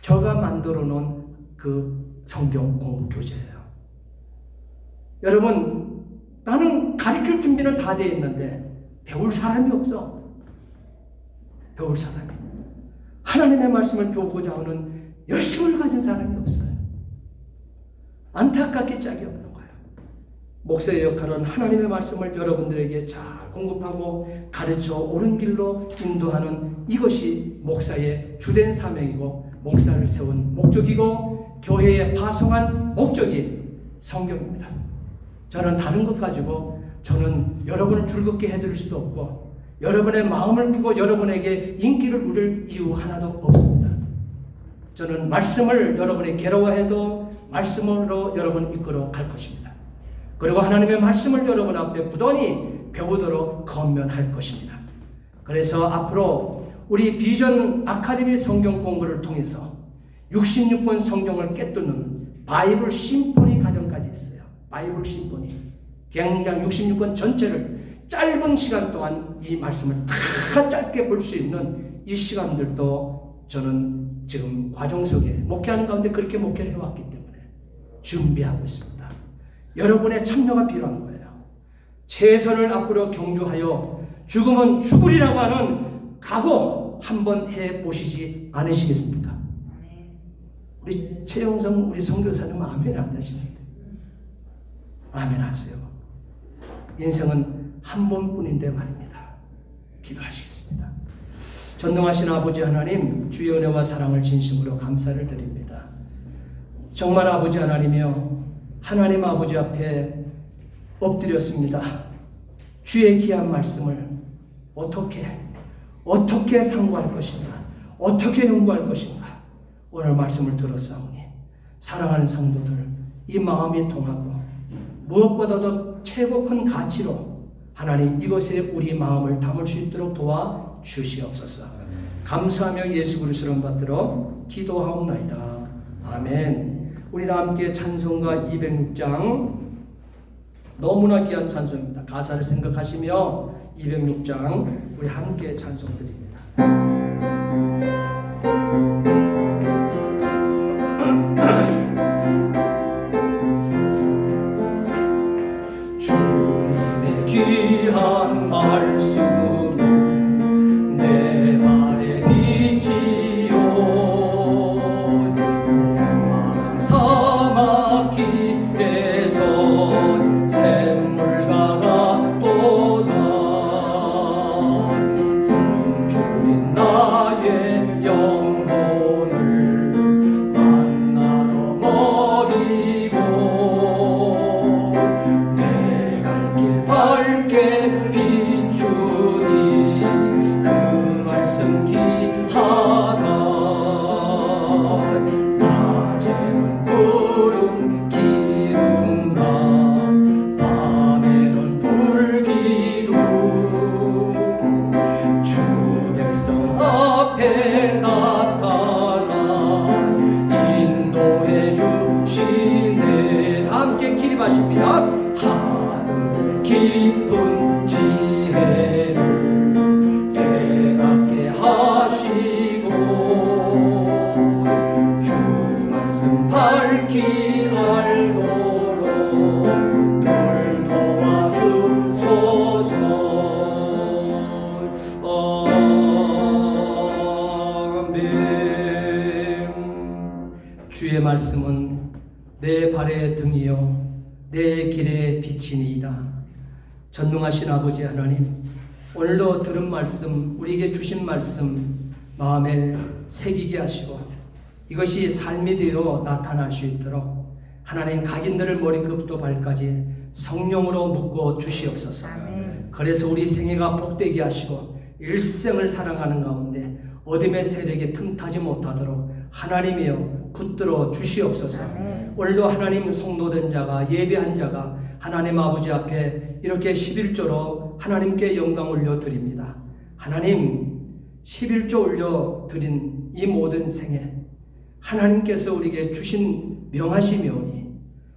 저가 만들어 놓은 그 성경 공부 교재예요. 여러분, 나는 가르칠 준비는 다 되어 있는데 배울 사람이 없어. 배울 사람이. 하나님의 말씀을 배우고자 하는 열심을 가진 사람이 없어요. 안타깝게 짝이 없는 거예요. 목사의 역할은 하나님의 말씀을 여러분들에게 잘 공급하고 가르쳐 옳은 길로 인도하는 이것이 목사의 주된 사명이고 목사를 세운 목적이고 교회에 파송한 목적이 성경입니다. 저는 다른 것 가지고 저는 여러분을 즐겁게 해드릴 수도 없고 여러분의 마음을 끼고 여러분에게 인기를 누릴 이유 하나도 없습니다. 저는 말씀을 여러분이 괴로워해도 말씀으로 여러분을 이끌어 갈 것입니다. 그리고 하나님의 말씀을 여러분 앞에 부단히 배우도록 건면할 것입니다. 그래서 앞으로 우리 비전 아카데미 성경 공부를 통해서 66권 성경을 깨뚫는 바이블 심포니 과정까지 있어요. 바이블 심포니. 굉장히 66권 전체를 짧은 시간 동안 이 말씀을 다 짧게 볼 수 있는 이 시간들도 저는 지금 과정 속에 목회하는 가운데 그렇게 목회를 해왔기 때문에 준비하고 있습니다. 여러분의 참여가 필요한 거예요. 최선을 앞으로 경주하여 죽으면 죽으리라고 하는 각오 한번 해보시지 않으시겠습니까? 우리 최영성 우리 선교사님은 아멘 안 하시는데 아멘 하세요. 인생은 한 번뿐인데 말입니다. 기도하시겠습니다. 전능하신 아버지 하나님, 주의 은혜와 사랑을 진심으로 감사를 드립니다. 정말 아버지 하나님이여, 하나님 아버지 앞에 엎드렸습니다. 주의 귀한 말씀을 어떻게 상고할 것인가, 어떻게 연구할 것인가, 오늘 말씀을 들었사오니 사랑하는 성도들 이 마음이 통하고 무엇보다도 최고 큰 가치로 하나님 이것에 우리 마음을 담을 수 있도록 도와주시옵소서. 감사하며 예수 그리스도를 받들어 기도하옵나이다. 아멘. 우리 다 함께 찬송가 206장, 너무나 귀한 찬송입니다. 가사를 생각하시며 206장 우리 함께 찬송 드립니다. 주님의 귀한 말씀은 내 발에 빛이요 목마른 사막길에서 샘물과 같도다. 힘줄인 나의 영혼을 만나러 머리고 내 갈 길 밝게 비추니 그 말씀 기하다. 낮에는 구름 기둥과 밤에는 불기둥 주 백성 앞에 나타나 인도해 주시네. 함께 기립하십니다. 하늘 깊은 지혜를 깨닫게 하시고 주 말씀 밝히 알도록 늘 도와주소서. 아멘. 주의 말씀은 내 발의 등이요 내 길의 빛이니이다. 전능하신 아버지 하나님, 오늘도 들은 말씀, 우리에게 주신 말씀 마음에 새기게 하시고 이것이 삶이 되어 나타날 수 있도록 하나님 각인들을 머리끝부터 발까지 성령으로 묶어 주시옵소서. 아멘. 그래서 우리 생애가 복되게 하시고 일생을 살아가는 가운데 어둠의 세력에 틈타지 못하도록 하나님이여 붙들어 주시옵소서. 아멘. 오늘도 하나님 성도된 자가 예배한 자가 하나님 아버지 앞에 이렇게 11조로 하나님께 영광 올려드립니다. 하나님 11조 올려드린 이 모든 생애 하나님께서 우리에게 주신 명하시며니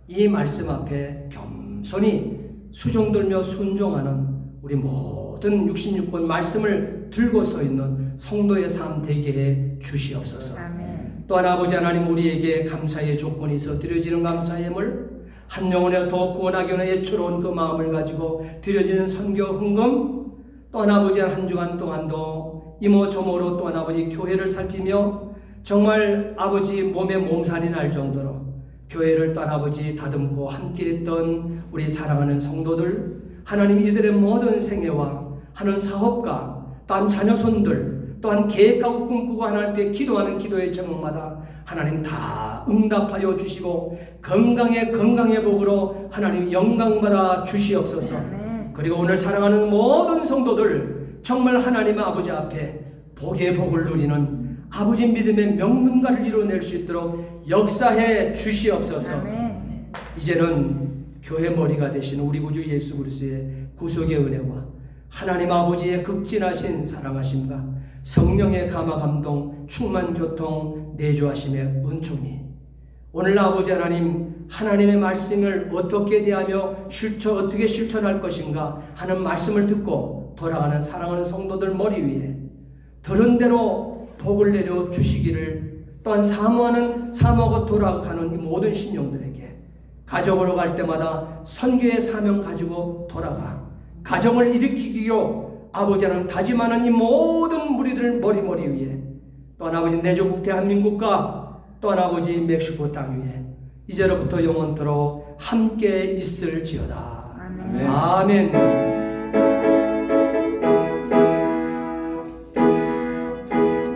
이 말씀 앞에 겸손히 수종들며 순종하는 우리 모든 66권 말씀을 들고 서 있는 성도의 삶 되게 해 주시옵소서. 아멘. 또한 아버지 하나님 우리에게 감사의 조건이 있어 드려지는 감사의 예물 한 영혼에 더 구원하기 위해 애초로운 그 마음을 가지고 드려지는 선교 헌금 또한 아버지 한 주간 동안도 이모저모로 또한 아버지 교회를 살피며 정말 아버지 몸에 몸살이 날 정도로 교회를 또한 아버지 다듬고 함께했던 우리 사랑하는 성도들 하나님 이들의 모든 생애와 하는 사업가 또한 자녀손들 또한 계획하고 꿈꾸고 하나님 앞에 기도하는 기도의 제목마다 하나님 다 응답하여 주시고 건강의 복으로 하나님 영광받아 주시옵소서. 아멘. 그리고 오늘 사랑하는 모든 성도들 정말 하나님 아버지 앞에 복의 복을 누리는 아버지 믿음의 명문가를 이루어낼 수 있도록 역사해 주시옵소서. 아멘. 이제는 교회 머리가 되신 우리 구주 예수 그리스도의 구속의 은혜와 하나님 아버지의 극진하신 사랑하심과 성령의 감화 감동 충만 교통 내주하심의 은총이 오늘 아버지 하나님, 하나님의 말씀을 어떻게 대하며 어떻게 실천할 것인가 하는 말씀을 듣고 돌아가는 사랑하는 성도들 머리 위에 들은 대로 복을 내려 주시기를, 또한 사모하고 돌아가는 이 모든 신령들에게 가정으로 갈 때마다 선교의 사명 가지고 돌아가 가정을 일으키기로 아버지 하나님 다짐하는 이 모든 무리들 머리 위에, 또한 아버지 내조국 대한민국과 또한 아버지 멕시코 땅 위에 이제로부터 영원토록 함께 있을지어다. 아멘. 아멘.